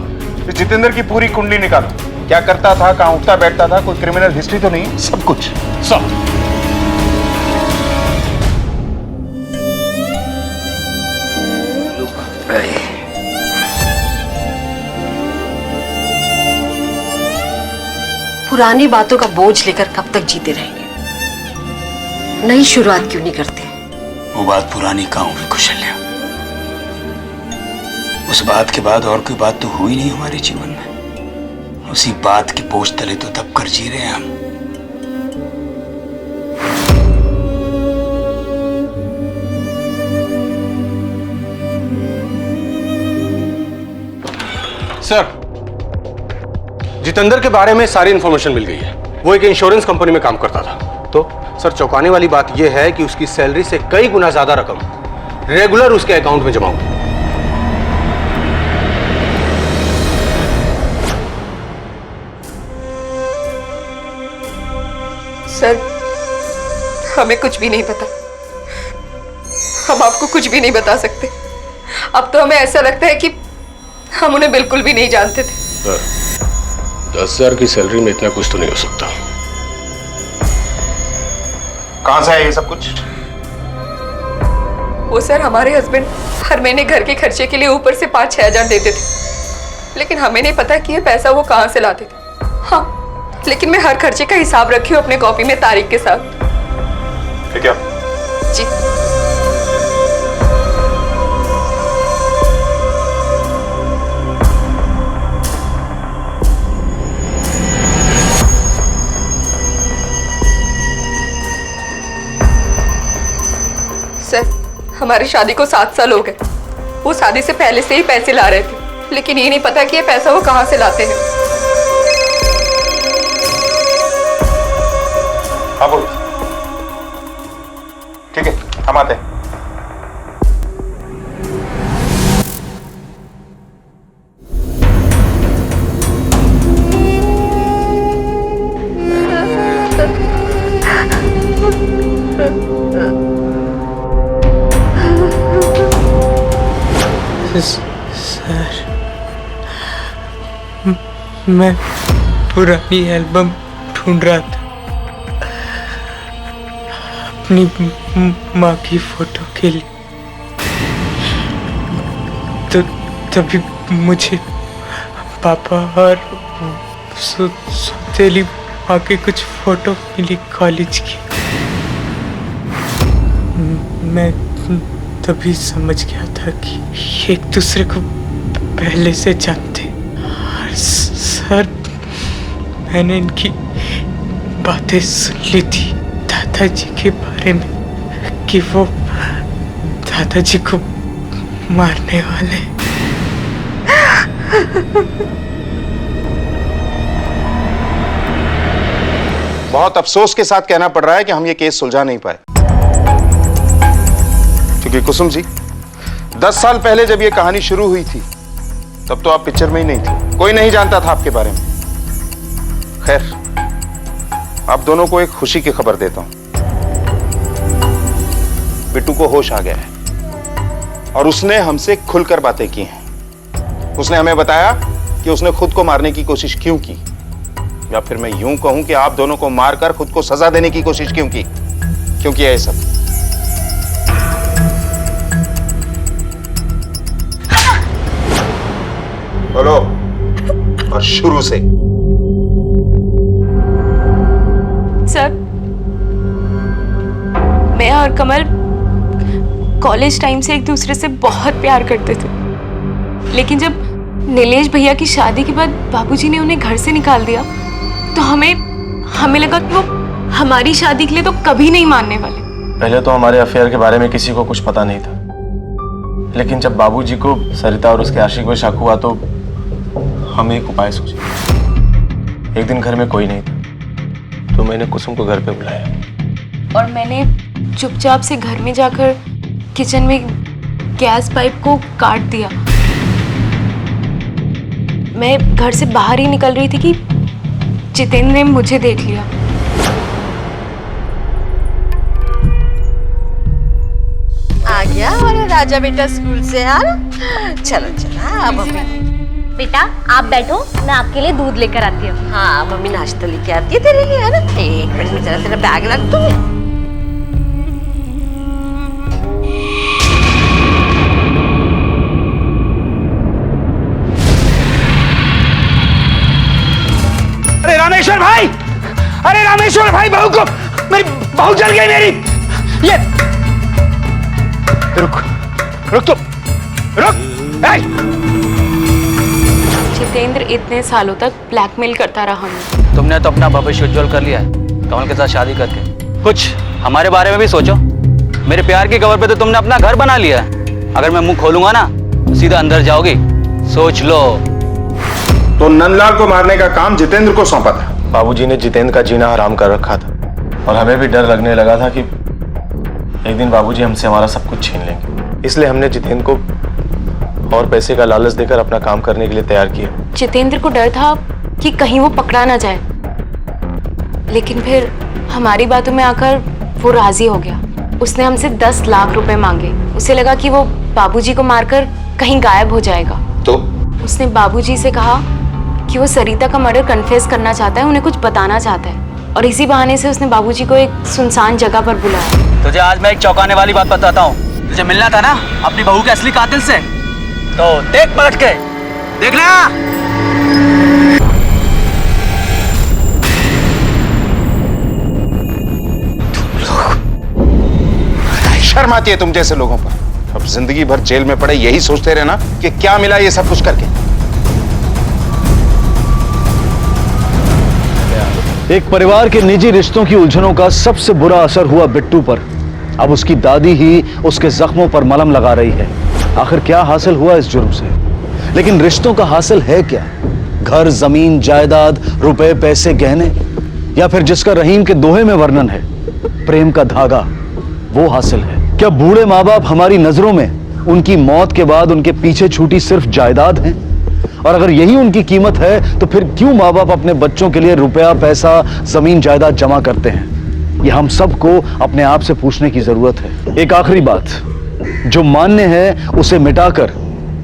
जितेंद्र की पूरी कुंडली निकालो। क्या करता था, कहां उठता बैठता था, कोई क्रिमिनल हिस्ट्री तो नहीं? सब कुछ। सर, पुरानी बातों का बोझ लेकर कब तक जीते रहेंगे? नई शुरुआत क्यों नहीं करते? वो बात पुरानी कहाँ हुई कुशल्या? उस बात के बाद और कोई बात तो हुई नहीं हमारे जीवन में। उसी बात के बोझ तले तो दब कर जी रहे हैं हम। सर, जितेंद्र के बारे में सारी इंफॉर्मेशन मिल गई है। वो एक इंश्योरेंस कंपनी में काम करता था। तो सर, चौंकाने वाली बात यह है कि उसकी सैलरी से कई गुना ज्यादा रकम रेगुलर उसके अकाउंट में जमा होती। सर, हमें कुछ भी नहीं पता। हम आपको कुछ भी नहीं बता सकते। अब तो हमें ऐसा लगता है कि हम उन्हें बिल्कुल भी नहीं जानते थे। 10,000 की सैलरी में इतना कुछ तो नहीं हो सकता। कहां से है ये सब कुछ? वो सर, हमारे हस्बैंड हर महीने घर के खर्चे के लिए ऊपर से 5-6 हजार देते थे, लेकिन हमें नहीं पता कि ये पैसा वो कहां से लाते थे। हाँ, लेकिन मैं हर खर्चे का हिसाब रखी हूँ अपने कॉपी में तारीख के साथ। ठीक है जी। सर, हमारी शादी को 7 साल हो गए। वो शादी से पहले से ही पैसे ला रहे थे, लेकिन ये नहीं पता कि ये पैसा वो कहां से लाते हैं। हाँ बोलो। ठीक है, हम आते हैं। सर, मैं पुरानी एल्बम ढूंढ रहा था अपनी माँ की फोटो के लिए, तो तभी मुझे पापा और सौतेली माँ की कुछ फोटो मिली कॉलेज की। मैं तभी समझ गया था कि एक दूसरे को पहले से जानते। और सर, मैंने इनकी बातें सुन ली थी दादाजी के बारे में कि वो दादाजी को मारने वाले। बहुत अफसोस के साथ कहना पड़ रहा है कि हम ये केस सुलझा नहीं पाए, क्योंकि कुसुम जी 10 साल पहले जब ये कहानी शुरू हुई थी तब तो आप पिक्चर में ही नहीं थे, कोई नहीं जानता था आपके बारे में। खैर, आप दोनों को एक खुशी की खबर देता हूं। बिट्टू को होश आ गया है और उसने हमसे खुलकर बातें की हैं। उसने हमें बताया कि उसने खुद को मारने की कोशिश क्यों की, या फिर मैं यूं कहूं कि आप दोनों को मारकर खुद को सजा देने की कोशिश क्यों की, क्यों किया ये सब। बोलो, और शुरू से। और कमल कॉलेज टाइम से एक दूसरे से बहुत प्यार करते थे, लेकिन जब नीलेश भैया की शादी के बाद बाबूजी ने उन्हें घर से निकाल दिया तो हमें लगा कि वो हमारी शादी के लिए तो कभी नहीं मानने वाले। पहले तो हमारे अफेयर के बारे में किसी को कुछ पता नहीं था, लेकिन जब बाबूजी को सरिता और उसके आशिक में शक हुआ तो हम एक उपाय सोचे। एक दिन घर में कोई नहीं था तो मैंने कुसुम को घर पे बुलाया और मैंने चुपचाप से घर में जाकर किचन में गैस पाइप को काट दिया। मैं घर से बाहर ही निकल रही थी कि जितेंद्र ने मुझे देख लिया। आ गया हमारा राजा बेटा स्कूल से यार। चलो चलो अब बेटा आप बैठो, मैं आपके लिए दूध लेकर आती हूँ। हाँ मम्मी नाश्ता लेके आती है तेरे लिए है ना। एक मिनट में जरा तेरा बैग रख दूँ। अरे रामेश्वर भाई, अरे रामेश्वर भाई, बहू को मेरी बहू जल गई मेरी। ये रुक रुक तो रुक। जितेंद्र इतने सालों तक ब्लैकमेल करता रहा हमें। तुमने तो अपना भविष्य उज्जवल कर लिया है कमल के साथ शादी करके। कुछ हमारे बारे में भी सोचो। मेरे प्यार की खबर पे तो तुमने अपना घर बना लिया है। अगर मैं मुंह खोलूंगा ना तो सीधा अंदर जाओगी, सोच लो। तो नंदलाल को मारने का काम जितेंद्र को सौंपा था। बाबूजी ने जितेंद्र का जीना हराम कर रखा था और हमें भी डर लगने लगा था कि एक दिन बाबूजी हमसे हमारा सब कुछ छीन लेंगे। इसलिए हमने जितेंद्र को और पैसे का लालच देकर अपना काम करने के लिए तैयार किया। जितेंद्र को डर था कि कहीं वो पकड़ा ना जाए, लेकिन फिर हमारी बातों में आकर वो राजी हो गया। उसने हमसे 10 लाख रुपए मांगे। उसे लगा कि वो बाबूजी को मारकर कहीं गायब हो जाएगा। तो उसने बाबूजी से कहा कि वो सरिता का मर्डर कन्फेस करना चाहता है, उन्हें कुछ बताना चाहता है, और इसी बहाने से उसने बाबूजी को एक सुनसान जगह पर बुलाया। तुझे आज मैं एक चौंकाने वाली बात बताता हूँ। तुझे मिलना था ना अपनी बहू के असली कातिल से, तो देख पलट के देखना। शर्म आती है तुम जैसे लोगों पर। अब जिंदगी भर जेल में पड़े यही सोचते रहना कि क्या मिला ये सब कुछ करके। एक परिवार के निजी रिश्तों की उलझनों का सबसे बुरा असर हुआ बिट्टू पर। अब उसकी दादी ही उसके जख्मों पर मलहम लगा रही है। आखिर क्या हासिल हुआ इस जुर्म से? लेकिन रिश्तों का हासिल है क्या? घर, जमीन, जायदाद, रुपए, पैसे, गहने, या फिर जिसका रहीम के दोहे में वर्णन है, प्रेम का धागा, वो हासिल है? क्या बूढ़े माँ बाप हमारी नजरों में उनकी मौत के बाद उनके पीछे छूटी सिर्फ जायदाद है? और अगर यही उनकी कीमत है तो फिर क्यों माँ बाप अपने बच्चों के लिए रुपया, पैसा, जमीन, जायदाद जमा करते हैं? ये हम सबको अपने आप से पूछने की जरूरत है। एक आखिरी बात, जो मान्य है उसे मिटाकर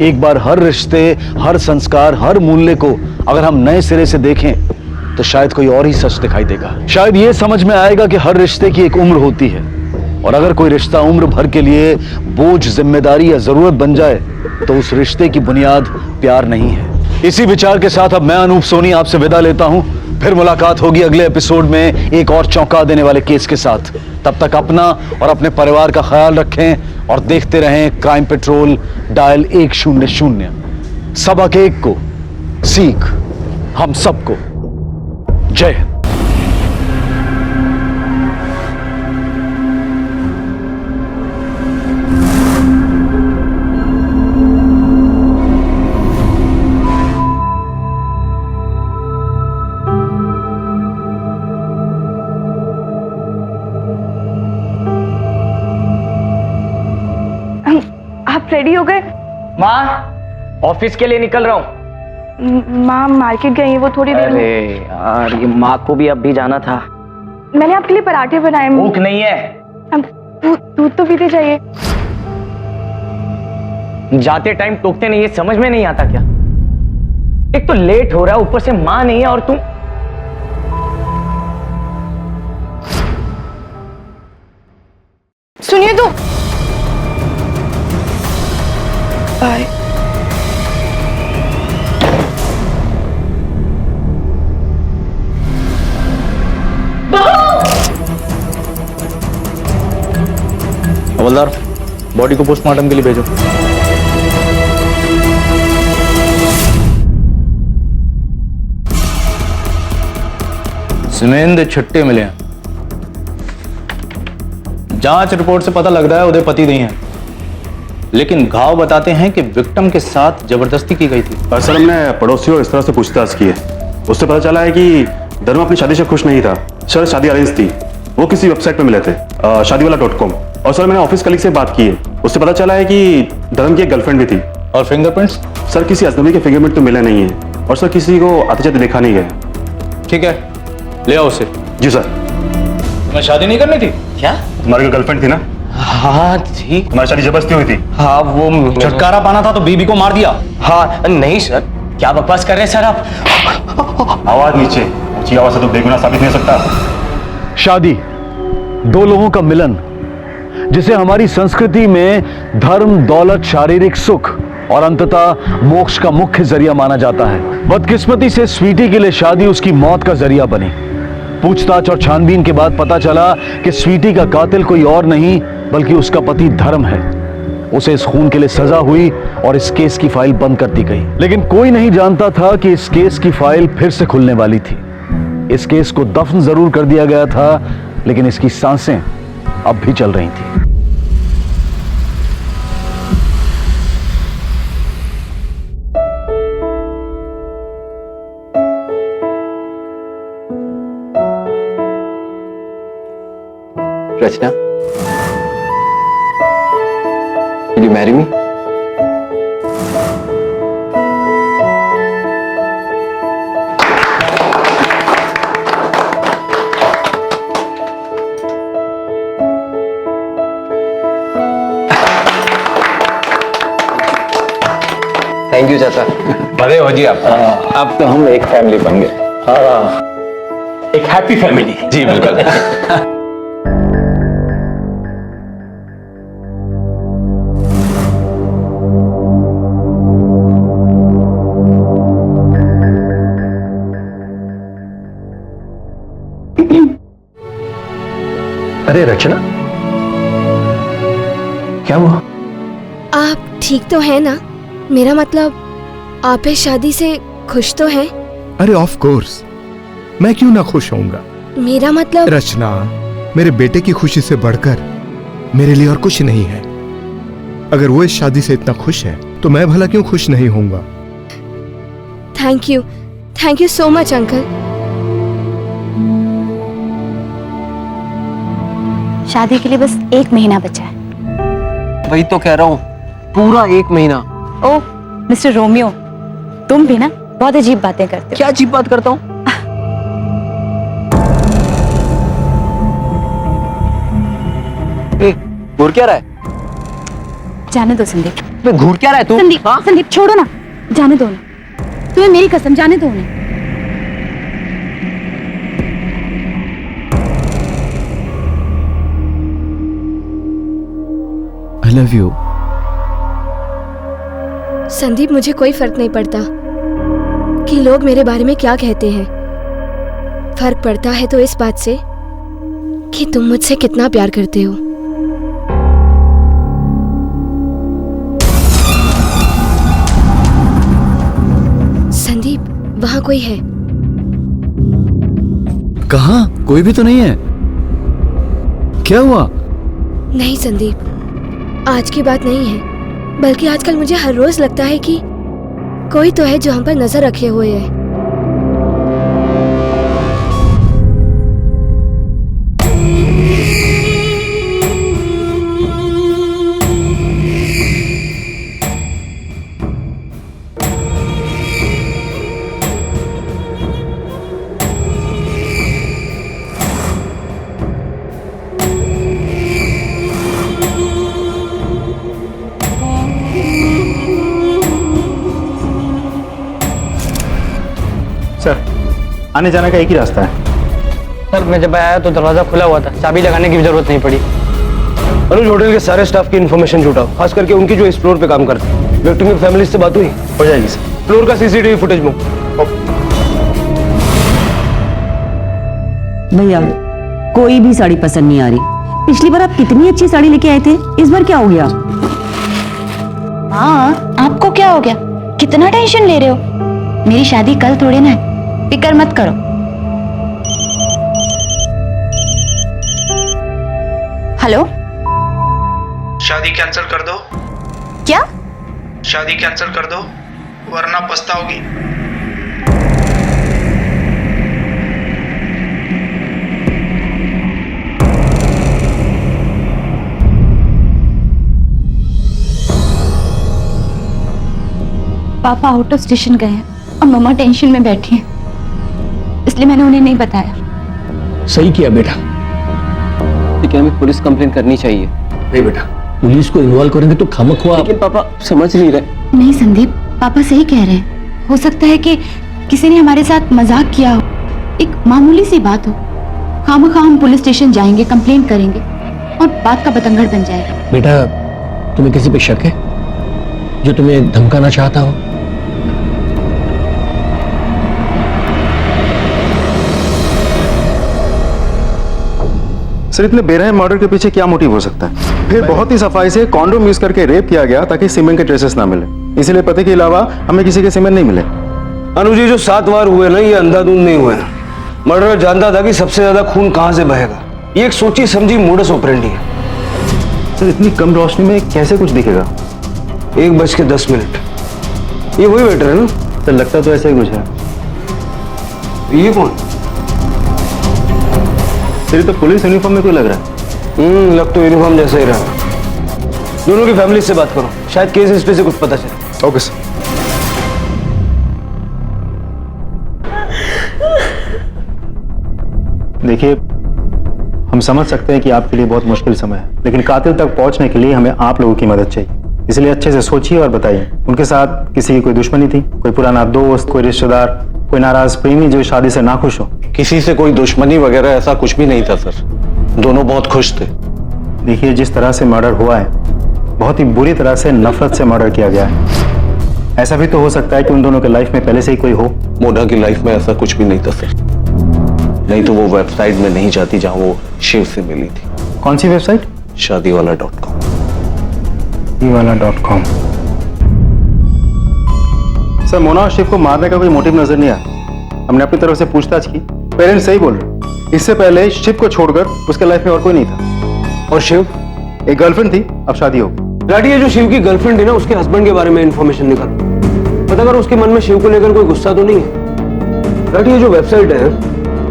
एक बार हर रिश्ते, हर संस्कार, हर मूल्य को अगर हम नए सिरे से देखें तो शायद कोई और ही सच दिखाई देगा। शायद ये समझ में आएगा कि हर रिश्ते की एक उम्र होती है, और अगर कोई रिश्ता उम्र भर के लिए बोझ, जिम्मेदारी या जरूरत बन जाए तो उस रिश्ते की बुनियाद प्यार नहीं है। इसी विचार के साथ अब मैं अनूप सोनी आपसे विदा लेता हूं। फिर मुलाकात होगी अगले एपिसोड में एक और चौंका देने वाले केस के साथ। तब तक अपना और अपने परिवार का ख्याल रखें और देखते रहें क्राइम पेट्रोल डायल 100। सबक एक को, सीख हम सबको। जय हिंद। रेडी हो गए? माँ, ऑफिस के लिए निकल रहा हूँ। माँ मार्केट गई है, वो थोड़ी देर में। अरे यार, ये माँ को भी अब भी जाना था। मैंने आपके लिए पराठे बनाए। भूख नहीं है। अब दूध तो पीते जाइए। जाते टाइम टोकते नहीं, ये समझ में नहीं आता क्या? एक तो लेट हो रहा है, ऊपर से माँ नहीं है, और तुम सुनिए तो। बाय। हवलदार, बॉडी को पोस्टमार्टम के लिए भेजो। सीमेंद छट्टे मिले हैं। जांच रिपोर्ट से पता लग रहा है उदय पति नहीं है, लेकिन घाव बताते हैं कि विक्टिम के साथ जबरदस्ती की गई थी। सर, हमने पड़ोसियों इस तरह से पूछताछ की है, उससे पता चला है कि धर्म अपनी शादी से खुश नहीं था। सर, शादी अरेंज थी, वो किसी वेबसाइट पे मिले थे, शादीवाला.com। और सर, मैंने ऑफिस कलीग से बात की है, उससे पता चला है कि धर्म की एक गर्लफ्रेंड भी थी। और फिंगरप्रिंट्स? सर, किसी अजनबी के फिंगरप्रिंट तो मिले नहीं है, और सर किसी को आते जाते देखा नहीं गया। ठीक है, ले आओ उसे। जी सर। तुम्हें शादी नहीं करनी थी क्या? तुम्हारी गर्लफ्रेंड थी ना? हाँ थी। तुम्हारी शादी जबरदस्ती हुई थी? हाँ, वो छुटकारा पाना था तो बीबी को मार दिया। हाँ नहीं सर, क्या बकवास कर रहे हैं सर आप? आवाज नीचे, ऊंची आवाज से तो बेगुनाह साबित नहीं हो सकता। शादी दो लोगों का मिलन, जिसे हमारी संस्कृति में धर्म, दौलत, शारीरिक सुख और अंततः मोक्ष का मुख्य जरिया माना जाता है। बदकिस्मती से स्वीटी के लिए शादी उसकी मौत का जरिया बनी। पूछताछ और छानबीन के बाद पता चला कि स्वीटी का कातिल कोई और नहीं बल्कि उसका पति धर्म है। उसे इस खून के लिए सजा हुई और इस केस की फाइल बंद कर दी गई। लेकिन कोई नहीं जानता था कि इस केस की फाइल फिर से खुलने वाली थी। इस केस को दफन जरूर कर दिया गया था, लेकिन इसकी सांसें अब भी चल रही थी। रचना, will you marry me? Thank you चाचा। बड़े हो जी आप। अब तो हम एक फैमिली बन गए। हाँ, एक हैप्पी फैमिली। जी बिल्कुल। अरे रचना, क्या हुआ? आप ठीक तो हैं ना? मेरा मतलब, आप इस शादी से खुश तो हैं? अरे ऑफ कोर्स, मैं क्यों ना खुश होऊंगा। मेरा मतलब रचना, मेरे बेटे की खुशी से बढ़कर मेरे लिए और कुछ नहीं है। अगर वो इस शादी से इतना खुश है तो मैं भला क्यों खुश नहीं होऊंगा। Thank you so much uncle. शादी के लिए बस 1 महीना बचा है। वही तो कह रहा हूँ, पूरा 1 महीना। ओह मिस्टर रोमियो, तुम भी ना बहुत अजीब बातें करते हो। क्या अजीब बात करता हूँ? घूर क्या रहा है? जाने दो संदीप। घूर क्या रहा है तू? संदीप, संदीप छोड़ो ना, जाने दो ना। तुम्हें मेरी कसम, जाने दो उन्हें। I love you। संदीप, मुझे कोई फर्क नहीं पड़ता कि लोग मेरे बारे में क्या कहते हैं। फर्क पड़ता है तो इस बात से कि तुम मुझसे कितना प्यार करते हो। संदीप, वहां कोई है? कहाँ? कोई भी तो नहीं है। क्या हुआ? नहीं संदीप, आज की बात नहीं है, बल्कि आजकल मुझे हर रोज लगता है कि कोई तो है जो हम पर नजर रखे हुए है। सर, आने जाने का एक ही रास्ता है। सर, मैं जब आया तो दरवाजा खुला हुआ था, चाबी लगाने की भी जरूरत नहीं पड़ी। अनुज होटल के सारे स्टाफ की इन्फॉर्मेशन जुटाओ, खास करके उनकी जो इस फ्लोर पे काम करते हैं। विक्टिम की फैमिली से बात हुई? हो जाएगी सर। फ्लोर का सीसीटीवी फुटेज बुक। भैया, कोई भी साड़ी पसंद नहीं आ रही, पिछली बार आप कितनी अच्छी साड़ी लेके आए थे, इस बार क्या हो गया? हाँ, आपको क्या हो गया? कितना टेंशन ले रहे हो? मेरी शादी कल थोड़ी ना है, फिक्र मत करो। हेलो, शादी कैंसिल कर दो। क्या? शादी कैंसिल कर दो वरना पछताओगी। पापा आउट ऑफ स्टेशन गए हैं और मम्मा टेंशन में बैठी हैं, इसलिए मैंने उन्हें नहीं बताया। सही किया बेटा। लेकिन हमें पुलिस कंप्लेंट करनी चाहिए। नहीं बेटा, पुलिस को इन्वॉल्व करेंगे तो खामखुआ। लेकिन पापा समझ नहीं रहे। नहीं संदीप, पापा सही कह रहे हैं। हो सकता है कि किसी ने हमारे साथ मजाक किया हो, एक मामूली सी बात हो। खामखा हम पुलिस स्टेशन जाएंगे, कंप्लेंट करेंगे और बात का बतंगड़ बन जाएगा। बेटा, तुम्हें किसी पे शक है जो तुम्हें धमकाना चाहता हो? सर, इतने बेरहम मर्डर के पीछे क्या मोटिव हो सकता है? फिर बहुत ही सफाई से कॉन्डोम यूज करके रेप किया गया ताकि सीमेंट के ट्रेसेस ना मिले, इसलिए पति के अलावा हमें किसी के सीमेंट नहीं मिले। अनुजी, जो 7 वार हुए ना, ये अंधाधुंध नहीं हुए। मर्डर जानता था कि सबसे ज्यादा खून कहां से बहेगा। ये एक सोची समझी मोडस ऑपरेंडी है। सर, इतनी कम रोशनी में कैसे कुछ दिखेगा? 1:10। ये वही वेटर है ना? सर, लगता तो ऐसा ही कुछ है। ये कौन? सर, तो पुलिस यूनिफॉर्म में कोई लग रहा है। लग तो यूनिफॉर्म जैसा ही रहा। दोनों की फैमिली से बात करो, शायद केस इंस्पेक्टर से कुछ पता चले। Okay sir. देखिए, हम समझ सकते हैं कि आपके लिए बहुत मुश्किल समय है, लेकिन कातिल तक पहुंचने के लिए हमें आप लोगों की मदद चाहिए। इसलिए अच्छे से सोचिए और बताइए, उनके साथ किसी की कोई दुश्मनी थी? कोई पुराना दोस्त, कोई रिश्तेदार, कोई नाराज प्रेमी जो शादी से नाखुश हो? किसी से कोई दुश्मनी वगैरह ऐसा कुछ भी नहीं था सर। दोनों बहुत खुश थे। देखिए, जिस तरह से मर्डर हुआ है, बहुत ही बुरी तरह से नफरत से मर्डर किया गया है। ऐसा भी तो हो सकता है कि उन दोनों के लाइफ में पहले से ही कोई हो। मोना की लाइफ में ऐसा कुछ भी नहीं था सर। नहीं तो वो वेबसाइट में नहीं जाती जहां वो शिव से मिली थी। कौन सी वेबसाइट? शादीवाला.com। शादीवाला.com। सर, मोना और शिव को मारने का कोई मोटिव नजर नहीं आया। हमने अपनी तरफ से पूछताछ की, पेरेंट्स सही बोल रहे। इससे पहले शिव को छोड़कर उसके लाइफ में और कोई नहीं था। और शिव? एक गर्लफ्रेंड थी, अब शादी हो गई। लाडी, ये जो शिव की गर्लफ्रेंड है ना, उसके हस्बैंड के बारे में इंफॉर्मेशन निकाल। पता कर उसके मन में शिव को लेकर कोई गुस्सा तो नहीं है। लाडी, ये जो वेबसाइट है,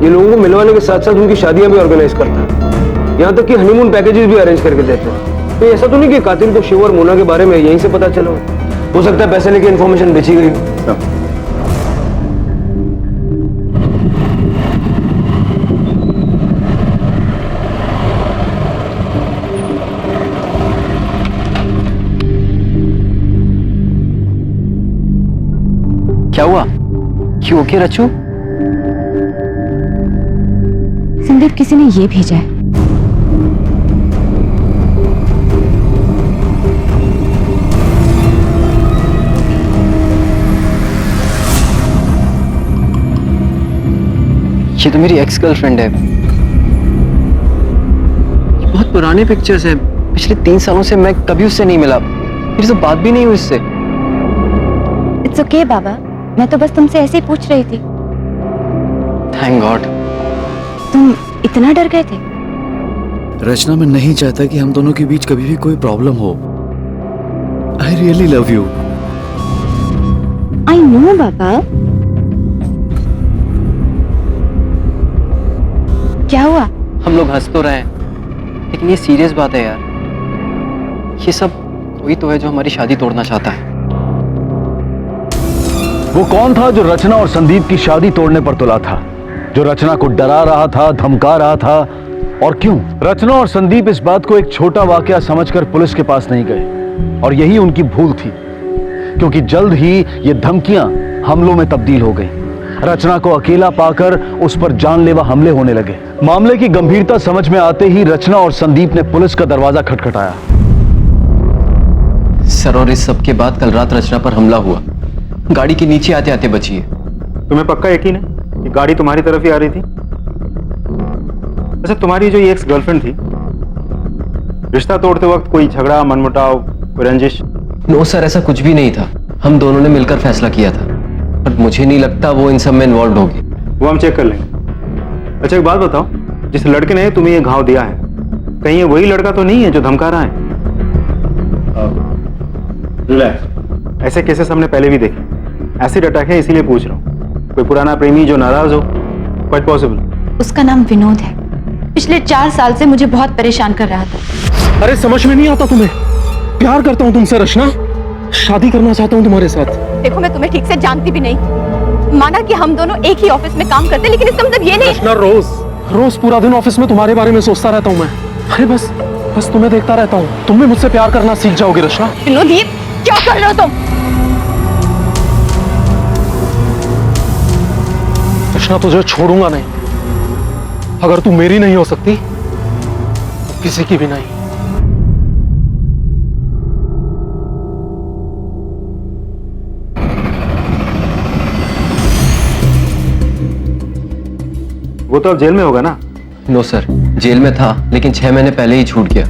ये लोगों को मिलवाने के साथ साथ उनकी शादियां भी ऑर्गेनाइज करता है। यहाँ तक कि हनीमून पैकेजेस भी अरेंज करके देते हैं। तो ऐसा तो नहीं कि कातिल को शिव और मोना के बारे में यहीं से पता चला हो सकता है पैसे लेके इन्फॉर्मेशन बेची गई। क्या हुआ? क्यों ओके रचू? संदीप, किसी ने ये भेजा है। ये तो मेरी एक्स गर्लफ्रेंड है। बहुत पुराने पिक्चर्स हैं। पिछले 3 सालों से मैं कभी उससे नहीं मिला, मेरी तो बात भी नहीं हुई उससे। इट्स ओके बाबा, मैं तो बस तुमसे ऐसे ही पूछ रही थी। Thank God. तुम इतना डर गए थे? रचना, मैं नहीं चाहता कि हम दोनों के बीच कभी भी कोई प्रॉब्लम हो। I really love you. I know बाबा। क्या हुआ? हम लोग हंस तो रहे हैं, लेकिन ये सीरियस बात है यार। ये सब कोई तो है जो हमारी शादी तोड़ना चाहता है। वो कौन था जो रचना और संदीप की शादी तोड़ने पर तुला था? जो रचना को डरा रहा था, धमका रहा था? और क्यों? रचना और संदीप इस बात को एक छोटा वाकया समझकर पुलिस के पास नहीं गए, और यही उनकी भूल थी, क्योंकि जल्द ही ये धमकियां हमलों में तब्दील हो गई। रचना को अकेला पाकर उस पर जानलेवा हमले होने लगे। मामले की गंभीरता समझ में आते ही रचना और संदीप ने पुलिस का दरवाजा खटखटाया। सर, और इस सब के बाद कल रात रचना पर हमला हुआ। गाड़ी के नीचे आते आते बची है। तुम्हें पक्का यकीन है कि गाड़ी तुम्हारी तरफ ही आ रही थी? अच्छा, तुम्हारी जो ये एक्स गर्लफ्रेंड थी, रिश्ता तोड़ते वक्त कोई झगड़ा, मनमुटाव, कोई रंजिश? नो सर, ऐसा कुछ भी नहीं था। हम दोनों ने मिलकर फैसला किया था, पर मुझे नहीं लगता वो इन सब में इन्वॉल्व होगी। वो हम चेक कर लेंगे। अच्छा एक बात बताओ, जिस लड़के ने तुम्हें ये घाव दिया है, कहीं ये वही लड़का तो नहीं है जो धमका रहा है? रिलैक्स, ऐसे केसेस हमने पहले भी देखे। एसिड अटैक है इसीलिए पूछ रहा हूँ। कोई पुराना प्रेमी जो नाराज हो? Quite possible. उसका नाम विनोद है। पिछले 4 साल से मुझे बहुत परेशान कर रहा था। अरे समझ में नहीं आता तुम्हें? प्यार करता हूँ तुमसे रचना, शादी करना चाहता हूँ तुम्हारे साथ। देखो मैं तुम्हें ठीक से जानती भी नहीं। माना कि हम दोनों एक ही ऑफिस में काम करते, लेकिन इसका मतलब ये नहीं। रचना, रोज पूरा दिन ऑफिस में तुम्हारे बारे में सोचता रहता हूँ मैं। अरे बस तुम्हें देखता रहता हूँ। तुम भी मुझसे प्यार करना सीख जाओगे रचना। विनोद, ये क्या कर रहे हो तुम? रचना, तुझे छोड़ूंगा नहीं। अगर तू मेरी नहीं हो सकती तो किसी की भी नहीं। वो तो अब जेल में होगा ना? नो सर, जेल में था लेकिन 6 महीने पहले ही छूट गया।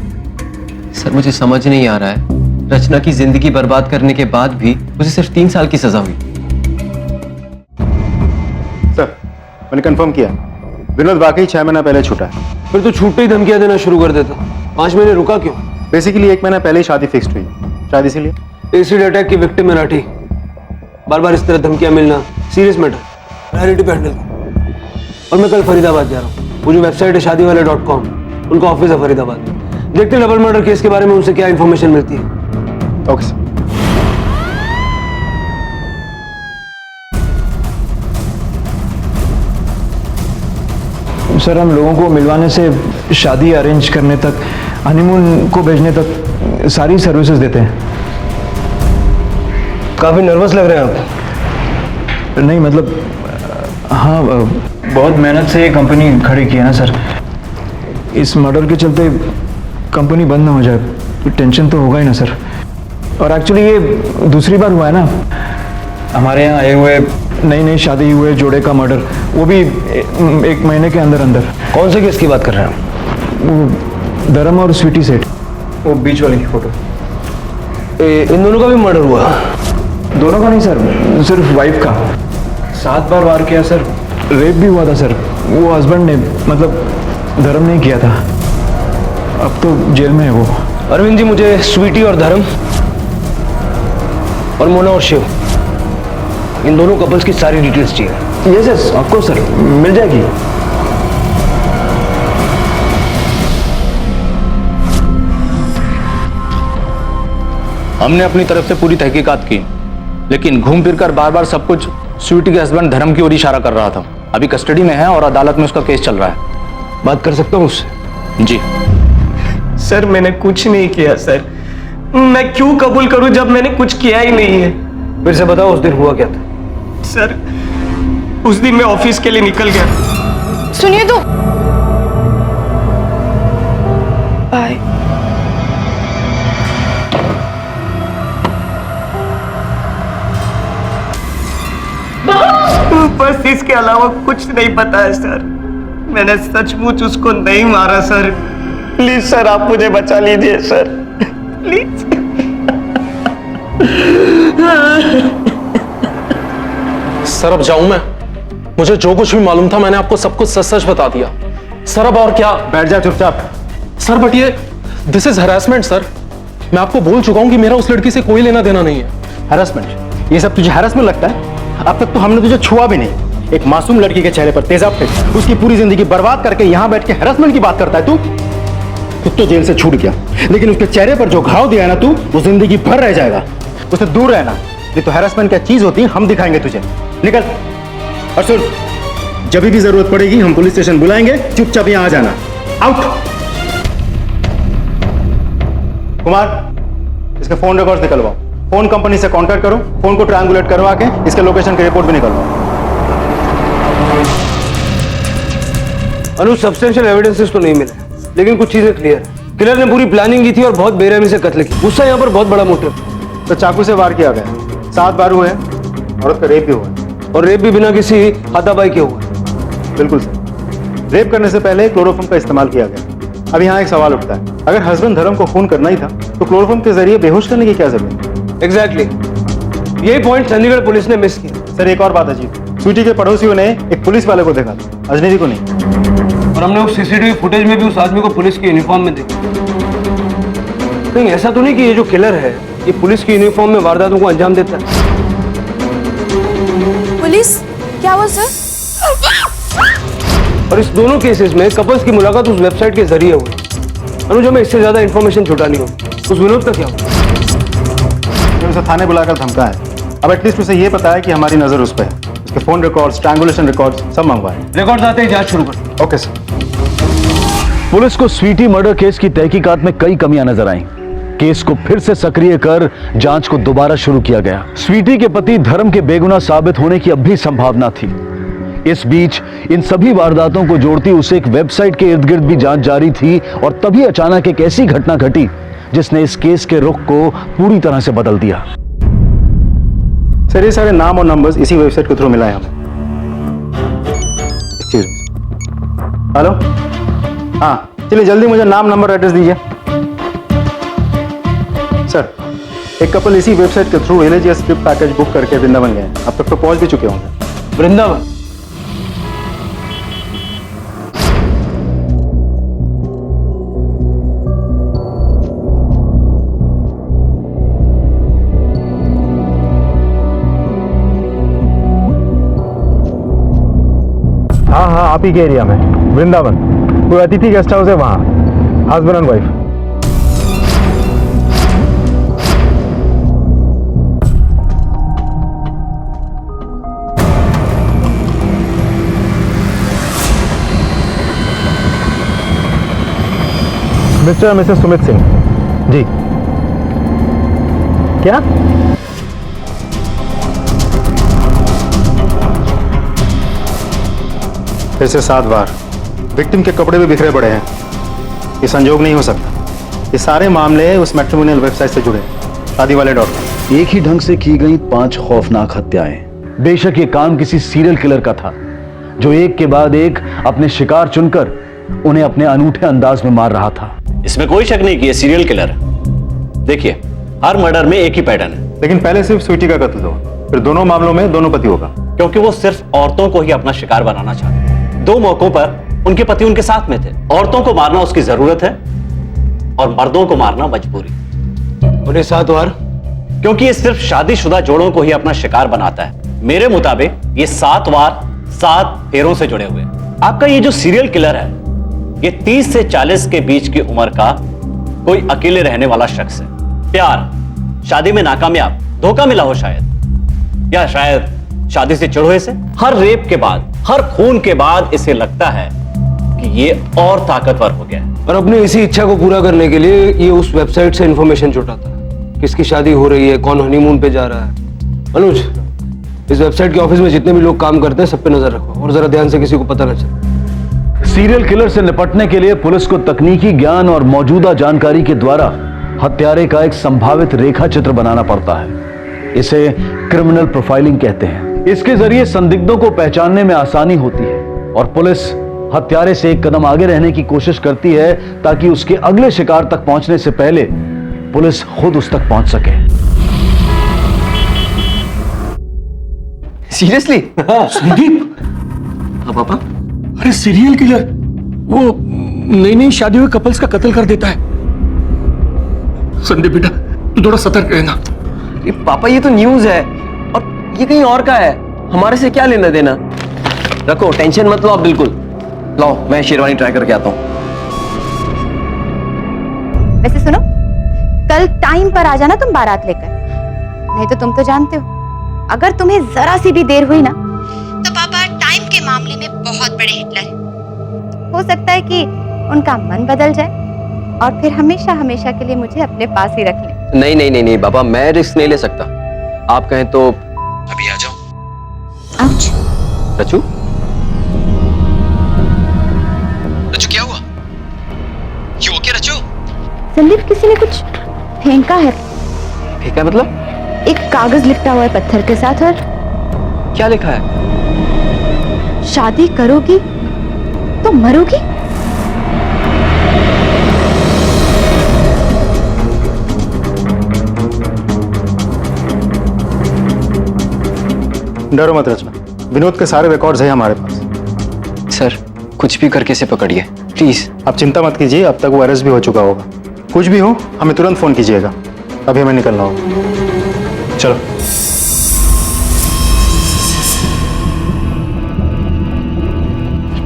सर मुझे समझ नहीं आ रहा है, रचना की जिंदगी बर्बाद करने के बाद भी उसे सिर्फ 3 साल की सजा हुई। सर मैंने कंफर्म किया, विनोद वाकई 6 महीना पहले छूटा है। फिर तो छूटते ही धमकियां देना शुरू कर देता। 5 महीने रुका क्यों? बेसिकली 1 महीना पहले ही शादी फिक्स्ड हुई, शायद इसीलिए। एसिड अटैक की विक्टिम है राठी, बार बार इस तरह धमकियां मिलना सीरियस मैटर। प्रायोरिटी पे हैंडल। और मैं कल फरीदाबाद जा रहा हूँ। वो जो वेबसाइट है शादीवाले.com, उनका ऑफिस है फरीदाबाद में। देखते हैं डबल मर्डर केस के बारे में उनसे क्या इंफॉर्मेशन मिलती है। Okay sir. सर हम लोगों को मिलवाने से शादी अरेंज करने तक, हनीमून को भेजने तक सारी सर्विसेज देते हैं। काफी नर्वस लग रहे हैं आप। नहीं मतलब हाँ, बहुत मेहनत से ये कंपनी खड़ी की है ना सर। इस मर्डर के चलते कंपनी बंद ना हो जाए तो टेंशन तो होगा ही ना सर। और एक्चुअली ये दूसरी बार हुआ है ना हमारे यहाँ आए हुए नई शादी हुए जोड़े का मर्डर, वो भी 1 महीने के अंदर अंदर। कौन से केस की बात कर रहे हैं? वो धर्म और स्वीटी सेठ, वो बीच वाले की फोटो। इन दोनों का भी मर्डर हुआ? दोनों का नहीं सर, सिर्फ वाइफ का। 7 बार वार किया सर। रेप भी हुआ था सर, वो हस्बैंड ने, मतलब धर्म ने किया था। अब तो जेल में है वो। अरविंद जी, मुझे स्वीटी और धर्म और मोना और शिव, इन दोनों कपल्स की सारी डिटेल्स चाहिए। Yes yes of course sir, मिल जाएगी। हमने अपनी तरफ से पूरी तहकीकात की, लेकिन घूम फिर कर बार बार सब कुछ स्वीटी के हस्बैंड धर्म की ओर इशारा कर रहा था। अभी कस्टडी में है और अदालत में उसका केस चल रहा है। बात कर सकता हूँ उससे? जी सर मैंने कुछ नहीं किया सर। मैं क्यों कबूल करूं जब मैंने कुछ किया ही नहीं है? फिर से बताओ, उस दिन हुआ क्या था? सर उस दिन मैं ऑफिस के लिए निकल गया। सुनिए तो। बाय। बस इसके अलावा कुछ नहीं पता है सर। मैंने सचमुच उसको नहीं मारा सर। प्लीज सर आप मुझे बचा लीजिए सर, प्लीज। सर अब जाऊं मैं? मुझे जो कुछ भी मालूम था मैंने आपको सब कुछ सच सच बता दिया। सर अब और क्या? बैठ जा चुपचाप। सर बट ये दिस इज हैरेसमेंट सर। मैं आपको बोल चुका हूं कि मेरा उस लड़की से कोई लेना देना नहीं है। हैरेसमेंट? ये सब तुझे हैरेसमेंट लगता है? अब तक तो हमने तुझे छुआ भी नहीं। एक मासूम लड़की के चेहरे पर तेजाब फेंक, उसकी पूरी जिंदगी बर्बाद करके यहाँ बैठ के हैरेसमेंट की बात करता है तू? खुद तो जेल से छूट गया, लेकिन उसके चेहरे पर जो घाव दिया है ना तू, वो जिंदगी भर रह जाएगा। उससे दूर रहना। ये तो हैरेसमेंट क्या चीज होती है, हम दिखाएंगे तुझे। निकल। और सुन, जब भी जरूरत पड़ेगी हम पुलिस स्टेशन बुलाएंगे, चुपचाप यहाँ आ जाना। आउट। कुमार, इसके फोन रिकॉर्ड्स निकलवाओ। फोन कंपनी से कांटेक्ट करो, फोन को ट्रायंगुलेट करवा के इसके लोकेशन की रिपोर्ट भी निकलवाओ। अनु, सब्सटेंशियल एविडेंसेस तो नहीं मिले, लेकिन कुछ चीजें क्लियर है। किलर ने पूरी प्लानिंग की थी और बहुत बेरहमी से कत्ल की। गुस्सा यहाँ पर बहुत बड़ा मोटिव। तो चाकू से वार किया गया। 7 बार हुए, औरत का रेप भी हुआ। और रेप भी बिना किसी हाथापाई के हुआ। बिल्कुल सर। रेप करने से पहले क्लोरोफॉर्म का इस्तेमाल किया गया। अब यहाँ एक सवाल उठता है, अगर हस्बैंड धर्म को खून करना ही था तो क्लोरोफॉर्म के जरिए बेहोश करने की क्या जरूरत? एग्जैक्टली यही पॉइंट चंडीगढ़ पुलिस ने मिस किया। सर एक और बात अजीब, स्वीटी के पड़ोसियों ने एक पुलिस वाले को देखा था, अजनबी को नहीं। और हमने उस सीसीटीवी फुटेज में भी उस आदमी को पुलिस की यूनिफॉर्म में देखा। कहीं ऐसा तो नहीं कि ये जो किलर है ये पुलिस की यूनिफॉर्म में वारदातों को अंजाम देता है? पुलिस क्या हुआ सर? और इस दोनों केसेस में कपल्स की मुलाकात उस वेबसाइट के जरिए हुई। अनुज हमें इससे ज्यादा इंफॉर्मेशन छुटानी होगी। उस विनोद का क्या हुआ? उसे थाने बुलाकर धमका है। अब एटलीस्ट उसे ये पता है कि हमारी नजर उस पर है। उसके फोन रिकॉर्ड्स, स्ट्रैंगुलेशन रिकॉर्ड्स सब मंगवाए। रिकॉर्ड्स आते ही जांच शुरू कर। Okay sir. पुलिस को स्वीटी मर्डर केस की तहकीकात में कई कमियां नजर आईं। केस को फिर से सक्रिय कर जांच को दोबारा शुरू किया गया। स्वीटी के पति धर्म के बेगुनाह साबित होने की अब भी संभावना थी। इस बीच इन सभी वारदातों को जोड़ती उसे एक वेबसाइट के इर्द गिर्द भी जांच जारी थी और तभी अचानक एक ऐसी घटना घटी जिसने इस केस के रुख को पूरी तरह से बदल दिया। सर ये सारे नाम और नंबर्स इसी वेबसाइट के थ्रू मिला है हमें। हेलो, हाँ चलिए जल्दी मुझे नाम, नंबर, एड्रेस दीजिए। सर एक कपल इसी वेबसाइट के through religious trip package book करके वृंदावन गए। अब तक तो पहुंच भी चुके होंगे। वृंदावन? हाँ हाँ आप ही के एरिया में, वृंदावन। कोई अतिथि गेस्ट हाउस है वहाँ, हस्बैंड एंड वाइफ। मिस्टर और मिसेस सुमित सिंह जी। क्या? फिर से 7 बार। विक्टिम के कपड़े भी बिखरे पड़े हैं। ये संजोग नहीं हो सकता। ये सारे मामले उस मैट्रिमोनियल वेबसाइट से जुड़े, शादीवाले.com। एक ही ढंग से की गई 5 खौफनाक हत्याएं। बेशक ये काम किसी सीरियल किलर का था जो एक के बाद एक अपने शिकार चुनकर उन्हें अपने अनूठे अंदाज में मार रहा था। इसमें कोई शक नहीं कि ये सीरियल किलर है। देखिए हर मर्डर में एक ही पैटर्न है। लेकिन पहले सिर्फ स्वीटी का कत्ल हो, फिर दोनों मामलों में दोनों पति होगा। क्योंकि वो सिर्फ औरतों को ही अपना शिकार बनाना चाहते। 2 मौकों पर उनके पति उनके साथ में थे। औरतों को मारना उसकी जरूरत है और मर्दों को मारना मजबूरी। और ये 7 वार? क्योंकि ये सिर्फ शादीशुदा जोड़ों को ही अपना शिकार बनाता है। मेरे मुताबिक ये 7 वार 7 फेरों से जुड़े हुए। आपका ये जो सीरियल किलर है ये 30 से 40 के बीच की उम्र का कोई अकेले रहने वाला शख्स है। प्यार, शादी में नाकामयाब, धोखा मिला हो शायद, या शायद शादी से चिढ़ोए से। हर रेप के बाद, हर खून के बाद इसे लगता है कि ये और ताकतवर हो गया है। और अपनी इसी इच्छा को पूरा करने के लिए ये उस वेबसाइट से इंफॉर्मेशन जुटाता है। किसकी शादी हो रही है, कौन हनीमून पे जा रहा है। अनुज, इस वेबसाइट के ऑफिस में जितने भी लोग काम करते हैं सब पे नजर रखो और जरा ध्यान से किसी को पता न चले। सीरियल किलर से निपटने के लिए पुलिस को तकनीकी ज्ञान और मौजूदा जानकारी के द्वारा हत्यारे का एक संभावित रेखा चित्र बनाना पड़ता है। इसे क्रिमिनल प्रोफाइलिंग कहते हैं। इसके जरिए संदिग्धों को पहचानने में आसानी होती है और पुलिस हत्यारे से एक कदम आगे रहने की कोशिश करती है ताकि उसके अगले शिकार तक पहुंचने से पहले पुलिस खुद उस तक पहुंच सके। सीरियसली? संदीप? हाँ पापा। अरे सीरियल किलर वो नई नई शादी हुए कपल्स का कत्ल कर देता है। संदीप बेटा तू थोड़ा सतर्क रहना। पापा ये तो न्यूज है और ये कहीं और का है, हमारे से क्या लेना देना। रखो, टेंशन मत लो आप बिल्कुल। लाओ मैं शेरवानी ट्राई करके आता हूँ। वैसे सुनो, कल टाइम पर आ जाना तुम बारात लेकर, नहीं तो तुम तो जानते हो अगर तुम्हें जरा सी भी देर हुई ना तो पापा टाइम के मामले में बहुत बड़े हिटलर हैं। हो सकता है कि उनका मन बदल जाए और फिर हमेशा हमेशा के लिए मुझे अपने पास ही रख लें। नहीं नहीं नहीं नहीं बाबा, मैं रिस्क नहीं ले सकता। आप कहें तो अभी आ जाओ। आउच। रचू, रचू क्या हुआ? You okay रचू? संदीप किसी ने कुछ फेंका है। फेंका मतलब? एक कागज लिपटा हुआ है पत्थर के साथ और क्या लिखा है? शादी करोगी तो मरोगी। डरो मत रचना, विनोद के सारे रिकॉर्ड्स हैं हमारे पास। सर कुछ भी करके इसे पकड़िए प्लीज। आप चिंता मत कीजिए, अब तक वो अरेस्ट भी हो चुका होगा। कुछ भी हो हमें तुरंत फोन कीजिएगा, अभी हमें निकलना होगा। चलो।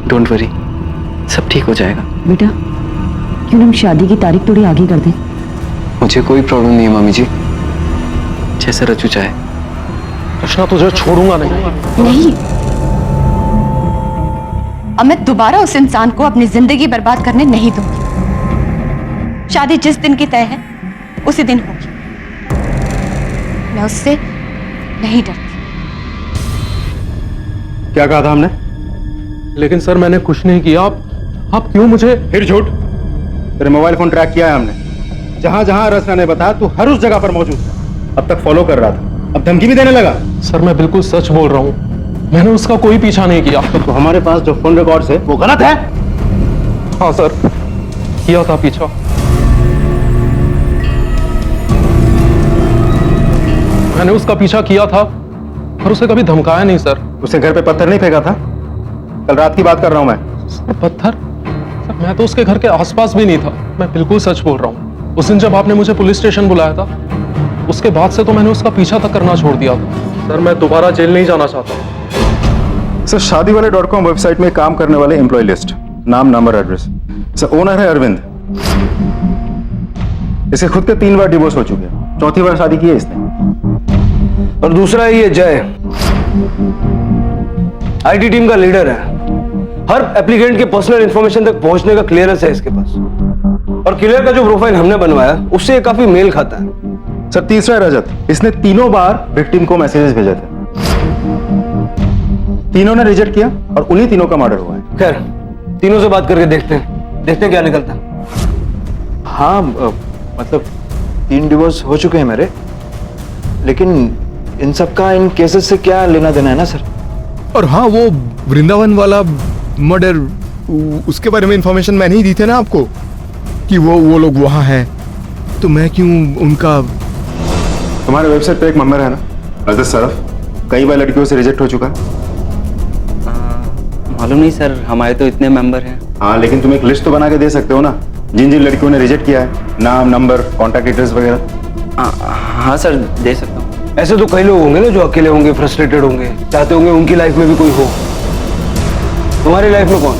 डोंट वरी, सब ठीक हो जाएगा। बेटा क्यों ना हम शादी की तारीख थोड़ी आगे कर दें? मुझे कोई प्रॉब्लम नहीं है मामी जी, जैसा रचू चाहे। रचना तुझे छोड़ूंगा नहीं। नहीं, अब मैं दोबारा उस इंसान को अपनी जिंदगी बर्बाद करने नहीं दूंगी। शादी जिस दिन की तय है उसी दिन होगी। मैं उससे नहीं डरती। क्या कहा था हमने? लेकिन सर मैंने कुछ नहीं किया। आप क्यों मुझे? फिर झूठ। तेरे मोबाइल फोन ट्रैक किया है हमने, जहां जहां रचना ने बताया तू हर उस जगह पर मौजूद था। अब तक फॉलो कर रहा था, अब धमकी भी देने लगा। सर मैं बिल्कुल सच बोल रहा हूँ, मैंने उसका कोई पीछा नहीं किया। तो हमारे पास जो फोन रिकॉर्ड्स है वो गलत है? हाँ सर, किया था पीछा। मैंने उसका पीछा किया था और उसे कभी धमकाया नहीं सर। उसे घर पे पत्थर नहीं फेंका था? कल रात की बात कर रहा हूं मैं। सर पत्थर? सर मैं तो उसके घर के आसपास भी नहीं था, मैं बिल्कुल सच बोल रहा हूँ। उस दिन जब आपने मुझे पुलिस स्टेशन बुलाया था, उसके बाद से तो मैंने उसका पीछा तक करना छोड़ दिया था। सर मैं दोबारा जेल नहीं जाना चाहता। सर शादीवाले.com वेबसाइट में काम करने वाले एम्प्लॉय लिस्ट, नाम, नंबर, एड्रेस। सर ओनर है अरविंद। इसे खुद के 3 बार डिवोर्स हो चुके हैं, 4थी बार शादी की है इसने। और दूसरा है ये जय, आईटी टीम का लीडर है। हर एप्लीकेंट के पर्सनल इंफॉर्मेशन तक पहुंचने का क्लियरेंस है इसके पास। और किलर का जो प्रोफाइल हमने बनवाया उससे ये काफी मेल खाता है। सर तीसरा है रजत, इसने 3 बार विक्टिम को मैसेजेस भेजे थे, तीनों ने रिजेक्ट किया और उन्हीं तीनों का मर्डर हुआ है। खैर तीनों से बात करके देखते हैं क्या निकलता है। हाँ मतलब 3 डिवोर्स हो चुके हैं मेरे, लेकिन इन सब का इन केसेस से क्या लेना देना है ना सर। और हाँ वो वृंदावन वाला मर्डर, उसके बारे में इंफॉर्मेशन मैंने ही दी थी ना आपको कि वो लोग वहाँ हैं, तो मैं क्यों उनका। तुम्हारे वेबसाइट पे एक मेंबर है ना अजद सरफ, कई बार लड़कियों से रिजेक्ट हो चुका है। मालूम नहीं सर, हमारे तो इतने मेंबर हैं। हाँ लेकिन तुम एक लिस्ट तो बना के दे सकते हो ना, जिन जिन लड़कियों ने रिजेक्ट किया है, नाम, नंबर, कॉन्टैक्ट डिटेल्स वगैरह। हाँ सर दे सकता हूँ। ऐसे तो कई लोग होंगे ना जो अकेले होंगे, फ्रस्ट्रेटेड होंगे, चाहते होंगे उनकी लाइफ में भी कोई हो। तुम्हारी लाइफ में कौन?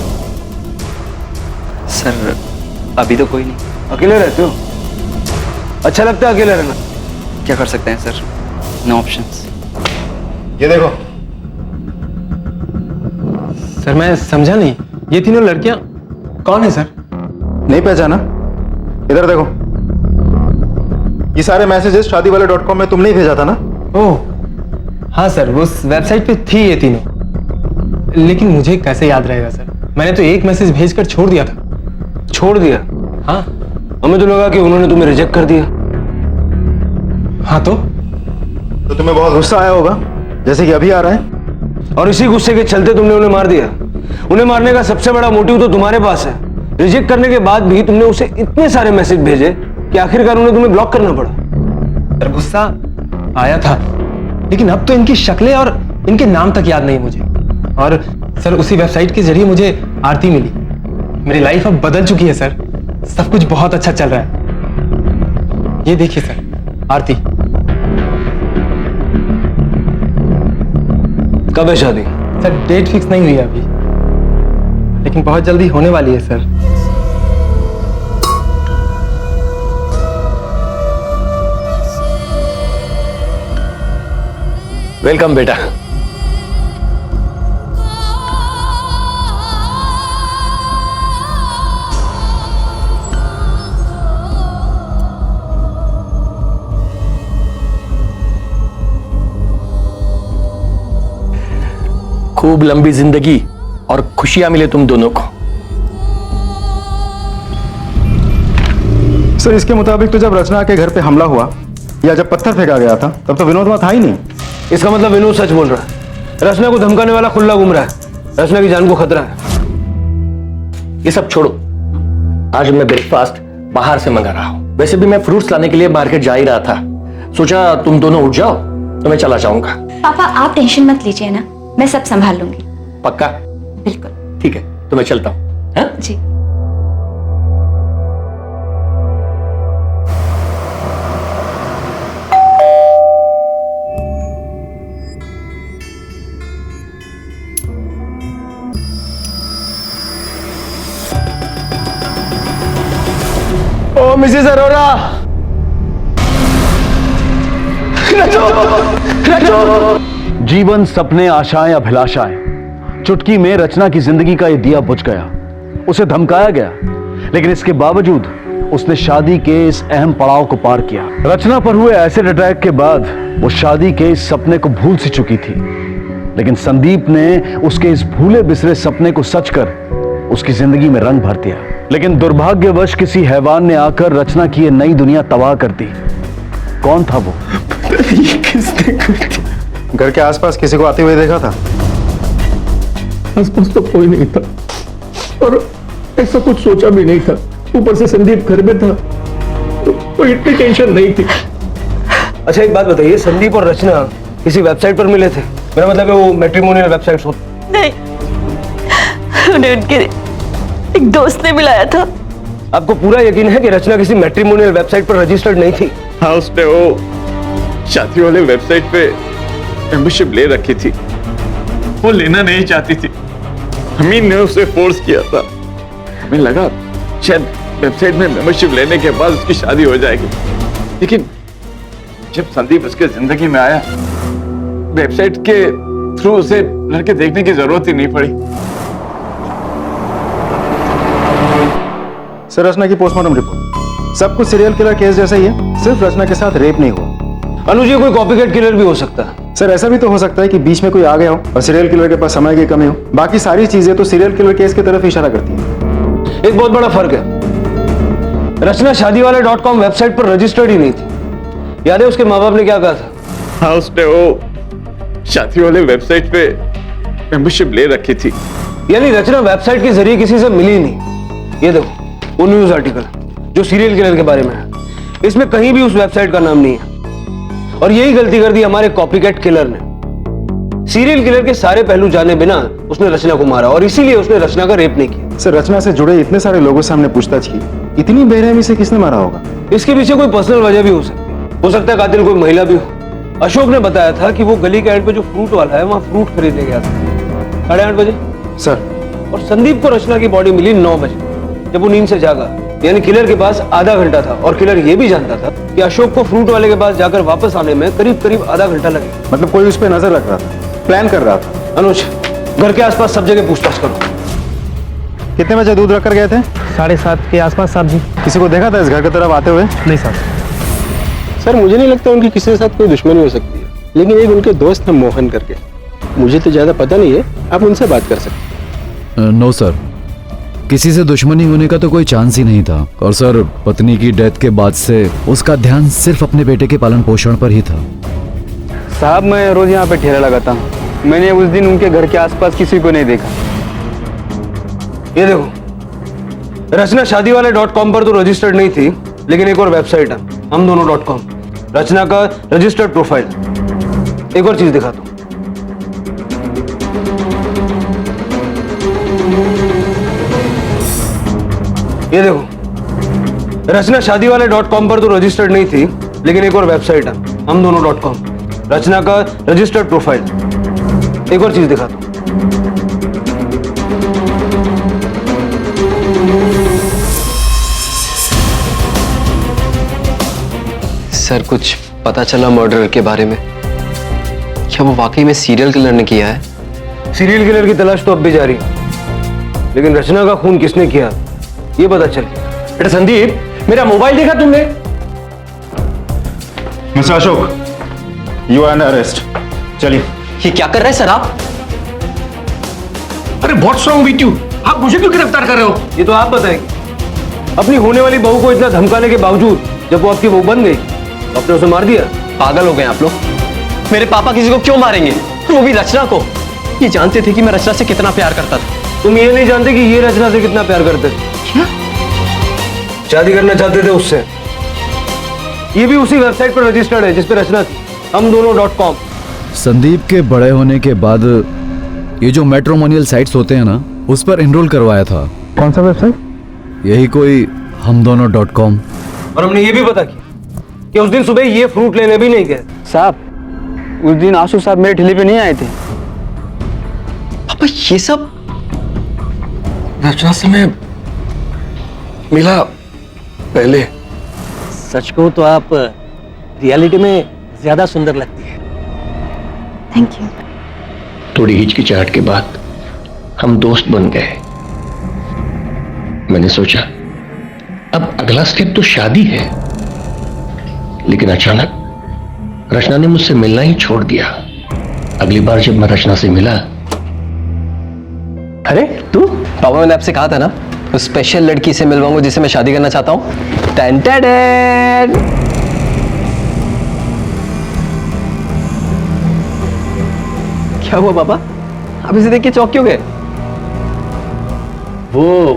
सर अभी तो कोई नहीं। अकेले रहते हो? अच्छा लगता है अकेले रहना? क्या कर सकते हैं सर, नो ऑप्शंस। ये देखो सर मैं समझा नहीं, ये तीनों लड़कियां कौन है सर? नहीं पहचाना? इधर देखो, ये सारे मैसेजेस शादीवाले.com में तुमने ही भेजा था ना? ओह हाँ सर, उस वेबसाइट पे थी ये तीनों, लेकिन मुझे कैसे याद रहेगा सर, मैंने तो एक मैसेज भेजकर छोड़ दिया था। छोड़ दिया? हाँ। हमें तो लगा कि उन्होंने तुम्हें रिजेक्ट कर दिया। हाँ तो तुम्हें बहुत गुस्सा आया होगा, जैसे कि अभी आ रहा है। और इसी गुस्से के चलते तुमने उन्हें मार दिया। उन्हें मारने का सबसे बड़ा मोटिव तो तुम्हारे पास है। रिजेक्ट करने के बाद भी तुमने उसे इतने सारे मैसेज भेजे कि आखिरकार उन्हें तुम्हें ब्लॉक करना पड़ा। सर गुस्सा आया था, लेकिन अब तो इनकी शक्लें और इनके नाम तक याद नहीं मुझे। और सर उसी वेबसाइट के जरिए मुझे आरती मिली, मेरी लाइफ अब बदल चुकी है सर, सब कुछ बहुत अच्छा चल रहा है। ये देखिए सर आरती। कब है शादी? सर डेट फिक्स नहीं हुई है अभी, लेकिन बहुत जल्दी होने वाली है सर। वेलकम बेटा। खूब लंबी जिंदगी और खुशियां मिले तुम दोनों को। सर इसके मुताबिक तो जब रचना के घर पे हमला हुआ या जब पत्थर फेंका गया था तब तो विनोद वहां था ही नहीं। इसका मतलब विनोद सच बोल रहा है। रचना को धमकाने वाला खुल्ला घूम रहा है। रचना की जान को खतरा है। ये सब छोड़ो, आज मैं ब्रेकफास्ट बाहर से मंगा रहा हूं। वैसे भी मैं फ्रूट्स लाने के लिए मार्केट जा ही रहा था, सोचा तुम दोनों उठ जाओ तो मैं चला जाऊंगा। पापा आप टेंशन मत लीजिए ना, मैं सब संभाल लूंगी। पक्का? बिल्कुल। ठीक है, तो मैं चलता हूँ। हाँ? जी। ओ मिसेस अरोरा, जीवन, सपने, आशाएं, अभिलाषाएं, चुटकी में रचना की जिंदगी का ये दिया बुझ गया। उसे धमकाया गया, लेकिन इसके बावजूद उसने शादी के इस अहम पड़ाव को पार किया। रचना पर हुए एसिड अटैक के बाद वो शादी के इस सपने को भूल सी चुकी थी, लेकिन संदीप ने उसके इस भूले बिसरे सपने को सच कर उसकी जिंदगी में रंग भर दिया। लेकिन दुर्भाग्यवश किसी हैवान ने आकर रचना की ये नई दुनिया तबाह कर दी। कौन था वो? किसने कर दिया? घर के आसपास किसी को आते हुए देखा था? आसपास तो कोई नहीं था और ऐसा कुछ सोचा भी नहीं था। ऊपर से संदीप घर में था तो कोई इतनी टेंशन नहीं थी। अच्छा एक बात बताइए, संदीप और रचना किसी वेबसाइट पर मिले थे? मेरा मतलब है वो मैट्रिमोनियल वेबसाइट हो? नहीं, उन्हें उनके एक दोस्त ने मिलाया था। आपको पूरा यकीन है कि रचना किसी मैट्रिमोनियल वेबसाइट पर रजिस्टर्ड नहीं थी? हाँ, उसने वो शादी वाले वेबसाइट पे मेंबरशिप ले रखी थी। वो लेना नहीं चाहती थी। अमीन ने उसे फोर्स किया था। हमें लगा शायद वेबसाइट में मेंबरशिप लेने के बाद उसकी शादी हो जाएगी, लेकिन जब संदीप उसके जिंदगी में आया, वेबसाइट के थ्रू उसे लड़के देखने की जरूरत ही नहीं पड़ी। सर, रचना की पोस्टमार्टम रिपोर्ट सब कुछ सीरियल किलर केस जैसा ही है, सिर्फ रचना के साथ रेप नहीं हुआ। अनुज, ये कोई कॉपीकैट किलर भी हो सकता है। सर, ऐसा भी तो हो सकता है कि बीच में कोई आ गया हो और सीरियल किलर के पास समय की कमी हो। बाकी सारी चीजें तो सीरियल किलर केस की तरफ इशारा करती हैं। एक बहुत बड़ा फर्क है, रचना शादीवाले.com वेबसाइट पर रजिस्टर्ड ही नहीं थी। याद है उसके माँ बाप ने क्या कहा था? हाँ, उसने वो शादी वाले वेबसाइट पे मेंबरशिप ले रखी थी। यानी रचना वेबसाइट के जरिए किसी से मिली नहीं। ये देखो वो न्यूज आर्टिकल जो सीरियल किलर के बारे में है, इसमें कहीं भी उस वेबसाइट का नाम नहीं है। और यही गलती कर दी हमारे कॉपीकैट किलर ने। सीरियल किलर के सारे पहलू जाने बिना उसने रचना को मारा और इसीलिए उसने रचना का रेप नहीं किया। सर, रचना से जुड़े इतने सारे लोगों से हमने पूछताछ की, इतनी बेरहमी से किसने मारा होगा? इसके पीछे कोई पर्सनल वजह भी हो सकता है कातिल कोई महिला भी हो। अशोक ने बताया था कि वो गली के एंड पे जो फ्रूट वाला है वहां फ्रूट खरीदने गया था 8:30 बजे। सर, और संदीप को रचना की बॉडी मिली 9 बजे, जब वो नींद से जागा। यानी किलर के पास आधा घंटा था और किलर ये भी जानता था कि अशोक को फ्रूट वाले के पास जाकर वापस आने में करीब करीब आधा घंटा लगेगा। मतलब कोई उस पर नजर रख रहा था, प्लान कर रहा था। अनुज, घर के आसपास सब जगह पूछताछ करो। कितने बजे दूध रखकर गए थे? 7:30 के आसपास साहब जी। किसी को देखा था इस घर की तरफ आते हुए? नहीं साहब। सर, मुझे नहीं लगता उनकी किसी के साथ कोई दुश्मनी हो सकती है, लेकिन एक उनके दोस्त हैं मोहन करके, मुझे तो ज्यादा पता नहीं है, आप उनसे बात कर सकते हैं। नो सर, किसी से दुश्मनी होने का तो कोई चांस ही नहीं था। और सर, पत्नी की डेथ के बाद से उसका ध्यान सिर्फ अपने बेटे के पालन पोषण पर ही था। साहब, मैं रोज यहाँ पे ठेला लगाता हूँ, मैंने उस दिन उनके घर के आसपास किसी को नहीं देखा। ये देखो, रचना शादीवाले.com पर तो रजिस्टर्ड नहीं थी, लेकिन एक और वेबसाइट है हमदोनों.com, रचना का रजिस्टर्ड प्रोफाइल। एक और चीज दिखाता हूं। ये देखो, रचना शादीवाले.com पर तो रजिस्टर्ड नहीं थी, लेकिन एक और वेबसाइट है हमदोनों.com, रचना का रजिस्टर्ड प्रोफाइल। एक और चीज दिखाता हूं। सर, कुछ पता चला मर्डर के बारे में? क्या वो वाकई में सीरियल किलर ने किया है? सीरियल किलर की तलाश तो अब भी जारी है, लेकिन रचना का खून किसने किया ये पता चल गया। बेटा संदीप, मेरा मोबाइल देखा तुमने? Mister Ashok, you are under arrest. चलिए। ये क्या कर रहे हैं सर आप? अरे व्हाट्स रॉन्ग विद यू? आप मुझे क्यों गिरफ्तार कर रहे हो? ये तो आप बताएंगे। अपनी होने वाली बहू को इतना धमकाने के बावजूद जब वो आपकी बहू बन गई, आपने उसे मार दिया। पागल हो गए आप लोग। मेरे पापा किसी को क्यों मारेंगे, वो भी रचना को? ये जानते थे कि मैं रचना से कितना प्यार करता था। तुम ये नहीं जानते कि ये रचना से कितना प्यार करते थे? क्या? शादी करना चाहते थे उससे। ये भी उसी वेबसाइट पर रजिस्टर्ड है जिस पर रचना थी, हमदोनों.com। संदीप के बड़े होने के बाद ये जो मैट्रिमोनियल साइट्स होते हैं ना, उस पर एनरोल करवाया था। कौन सा वेबसाइट? यही कोई हमदोनों.com। और हमने ये भी पता किया कि उस दिन सुबह ये फ्रूट लेने भी नहीं गए। साहब उस दिन आंसू साहब मेरे ठेले पे नहीं आए थे। पापा ये सब रचना से मैं मिला पहले। सच को तो आप रियलिटी में ज्यादा सुंदर लगती है। Thank you. थोड़ी हिचकिचाहट के बाद हम दोस्त बन गए। मैंने सोचा अब अगला स्टेप तो शादी है, लेकिन अचानक रचना ने मुझसे मिलना ही छोड़ दिया। अगली बार जब मैं रचना से मिला, अरे तू, पापा मैंने आपसे कहा था ना उस स्पेशल लड़की से मिलवाऊंगा जिसे मैं शादी करना चाहता हूँ। टन टन टन। क्या हुआ पापा, आप इसे देख के चौंक क्यों गए? वो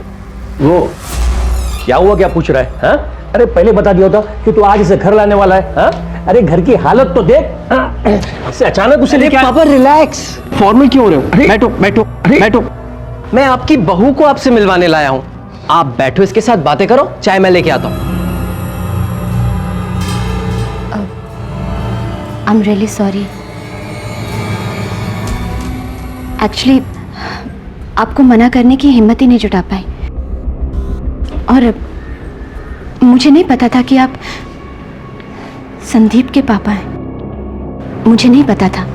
क्या हुआ, क्या पूछ रहा है? हाँ? अरे पहले बता दिया होता कि तू आज इसे घर लाने वाला है। हाँ? अरे घर की हालत तो देख। हाँ? ऐसे अचानक उसे लेके पापा रिलैक्स, फॉर्मल क्यों हो रहे हो? बैठो बैठो बैठो। मैं आपकी बहू को आपसे मिलवाने लाया हूं। आप बैठो, इसके साथ बातें करो, चाय मैं लेके आता हूं। I am really sorry. Actually आपको मना करने की हिम्मत ही नहीं जुटा पाई, और मुझे नहीं पता था कि आप संदीप के पापा हैं। मुझे नहीं पता था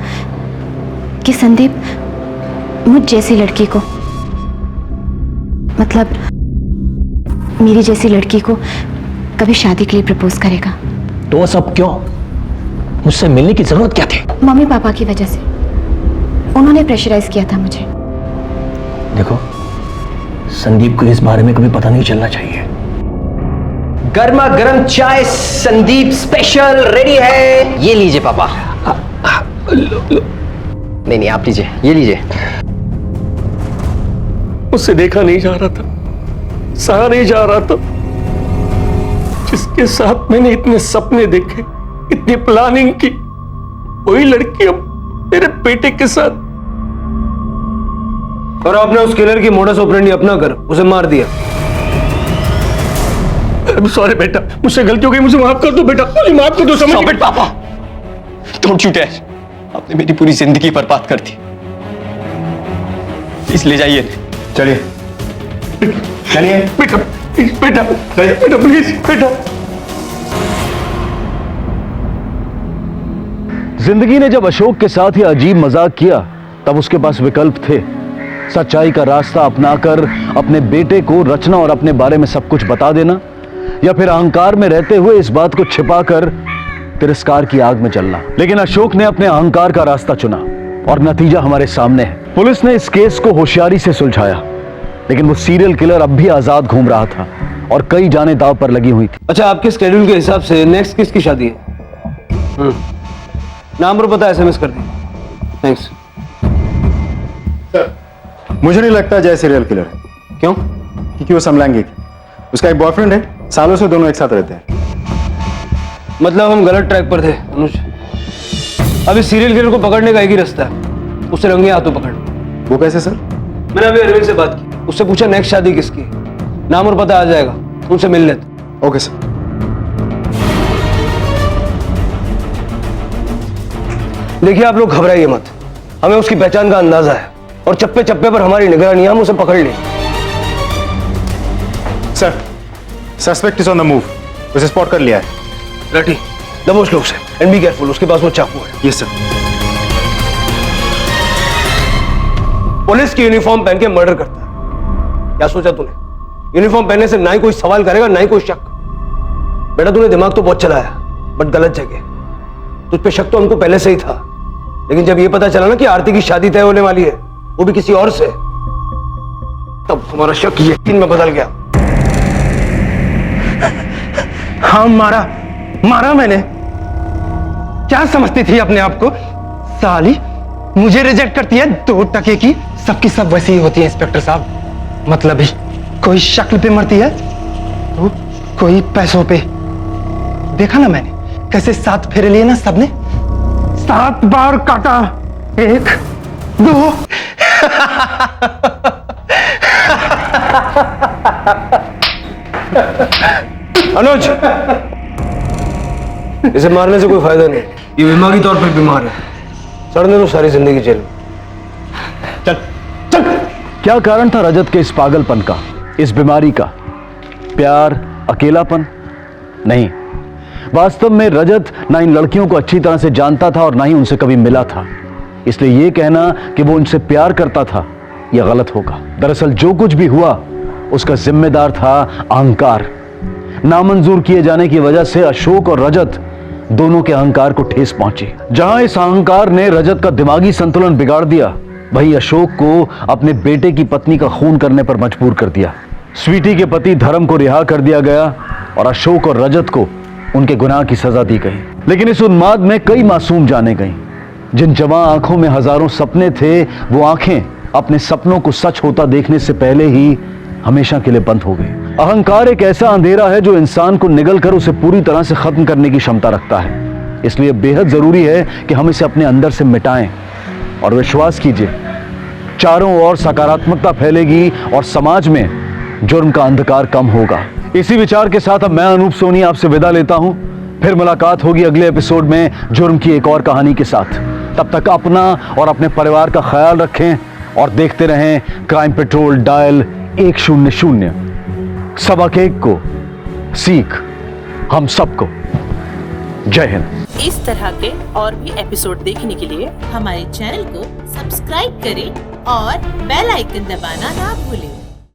कि संदीप मुझ जैसी लड़की को, मतलब मेरी जैसी लड़की को कभी शादी के लिए प्रपोज करेगा। तो सब क्यों? मुझसे मिलने की जरूरत क्या थी? मम्मी पापा की वजह से। उन्होंने प्रेशराइज किया था मुझे। देखो, संदीप को इस बारे में कभी पता नहीं चलना चाहिए। गर्मा गर्म चाय संदीप स्पेशल रेडी है। ये लीजिए पापा। नहीं नहीं, आप लीजिए, ये लीजिए। उससे देखा नहीं जा रहा था, सहा नहीं जा रहा था। जिसके साथ मैंने इतने सपने देखे, इतनी प्लानिंग की, वही लड़की अब मेरे बेटे के साथ। और आपने उस किलर की मोडस ऑपरेंडी अपना कर उसे मार दिया। सॉरी बेटा, मुझसे गलती हो गई, मुझे माफ कर दो बेटा, मुझे माफ कर दो। समझ Stop it, पापा। Don't you dare. आपने मेरी पूरी जिंदगी बर्बाद कर दी। प्लीज ले जाइए। चलिए चलिए बेटा, बेटा बेटा प्लीज बेटा। जिंदगी ने जब अशोक के साथ ये अजीब मजाक किया, तब उसके पास विकल्प थे। सच्चाई का रास्ता अपनाकर अपने बेटे को रचना और अपने बारे में सब कुछ बता देना, या फिर अहंकार में रहते हुए इस बात को छिपाकर तिरस्कार की आग में चलना। लेकिन अशोक ने अपने अहंकार का रास्ता चुना और नतीजा हमारे सामने है। पुलिस ने इस केस को होशियारी से सुलझाया, लेकिन वो सीरियल किलर अब भी आजाद घूम रहा था और कई जानें दांव पर लगी हुई थी। अच्छा, आपके स्केड्यूल के हिसाब से नेक्स्ट किसकी शादी है? नाम और पता एसएमएस कर दिए। थैंक्स। मुझे नहीं लगता जय सीरियल किलर है। क्यों? क्योंकि वो समलैंगिक है। उसका एक बॉयफ्रेंड है, सालों से दोनों एक साथ रहते हैं। मतलब हम गलत ट्रैक पर थे अनुज। अभी सीरियल किलर को पकड़ने का एक ही रास्ता है, उसे रंगे हाथों पकड़। वो कैसे सर? मैंने अभी अरविंद से बात की, उससे पूछा नेक्स्ट शादी किसकी है। नाम और पता आ जाएगा, उनसे मिल लेते। Okay sir. देखिए आप लोग घबराइए मत, हमें उसकी पहचान का अंदाजा है और चप्पे चप्पे पर हमारी निगरानी, हम उसे पकड़ लेंगे। Sir, suspect is on the move. उसे स्पॉट कर लिया है। रटी, दबोच लो उसे एंड बी केयरफुल, उसके पास वो चाकू है। Yes sir. पुलिस की यूनिफॉर्म पहन के मर्डर करता है। क्या सोचा तूने? यूनिफॉर्म पहनने से ना ही कोई सवाल करेगा ना ही कोई शक। बेटा तूने दिमाग तो बहुत चलाया, बट गलत जगह। तुझ पे शक तो हमको पहले से ही था, लेकिन जब ये पता चला ना कि आरती की शादी तय होने वाली है, वो भी किसी और से, तब हमारा शक यकीन में बदल गया। हाँ, मारा मैंने। क्या समझती थी अपने आप को? साली मुझे रिजेक्ट करती है 2 टके की। सबकी सब वैसी ही होती है इंस्पेक्टर साहब। मतलब ही कोई शक्ल पे मरती है तो कोई पैसों पे। देखा ना मैंने कैसे 7 फेरे लिए ना सबने। 7 बार काटा। 1 2 अनुज, इसे मारने से कोई फायदा नहीं, ये दिमागी तौर पर बीमार है। सड़ने तो सारी जिंदगी जेल में। चल चल। क्या कारण था रजत के इस पागलपन का, इस बीमारी का? प्यार, अकेलापन? नहीं, वास्तव में रजत ना इन लड़कियों को अच्छी तरह से जानता था और ना ही उनसे कभी मिला था। इसलिए यह कहना कि वो उनसे प्यार करता था यह गलत होगा। दरअसल जो कुछ भी हुआ उसका जिम्मेदार था अहंकार। नामंजूर किए जाने की वजह से अशोक और रजत दोनों के अहंकार को ठेस पहुंची। जहां इस अहंकार ने रजत का दिमागी संतुलन बिगाड़ दिया, वहीं अशोक को अपने बेटे की पत्नी का खून करने पर मजबूर कर दिया। स्वीटी के पति धर्म को रिहा कर दिया गया और अशोक और रजत को उनके गुनाह की सजा दी गई। लेकिन इस उन्माद में कई मासूम जाने गईं। जिन जवां आंखों में हजारों सपने थे, वो आंखें अपने सपनों को सच होता देखने से पहले ही हमेशा के लिए बंद हो गई। अहंकार एक ऐसा अंधेरा है जो इंसान को निगल कर उसे पूरी तरह से खत्म करने की क्षमता रखता है। इसलिए बेहद जरूरी है कि हम इसे अपने अंदर से मिटाएं। और विश्वास कीजिए, चारों ओर सकारात्मकता फैलेगी और समाज में जुर्म का अंधकार कम होगा। इसी विचार के साथ अब मैं अनूप सोनी आपसे विदा लेता हूं। फिर मुलाकात होगी अगले एपिसोड में जुर्म की एक और कहानी के साथ। तब तक अपना और अपने परिवार का ख्याल रखें और देखते रहें क्राइम पेट्रोल डायल 100। सबक एक को सीख हम सबको। जय हिंद। इस तरह के और भी एपिसोड देखने के लिए हमारे चैनल को सब्सक्राइब करें और बेल आइकन दबाना ना भूलें।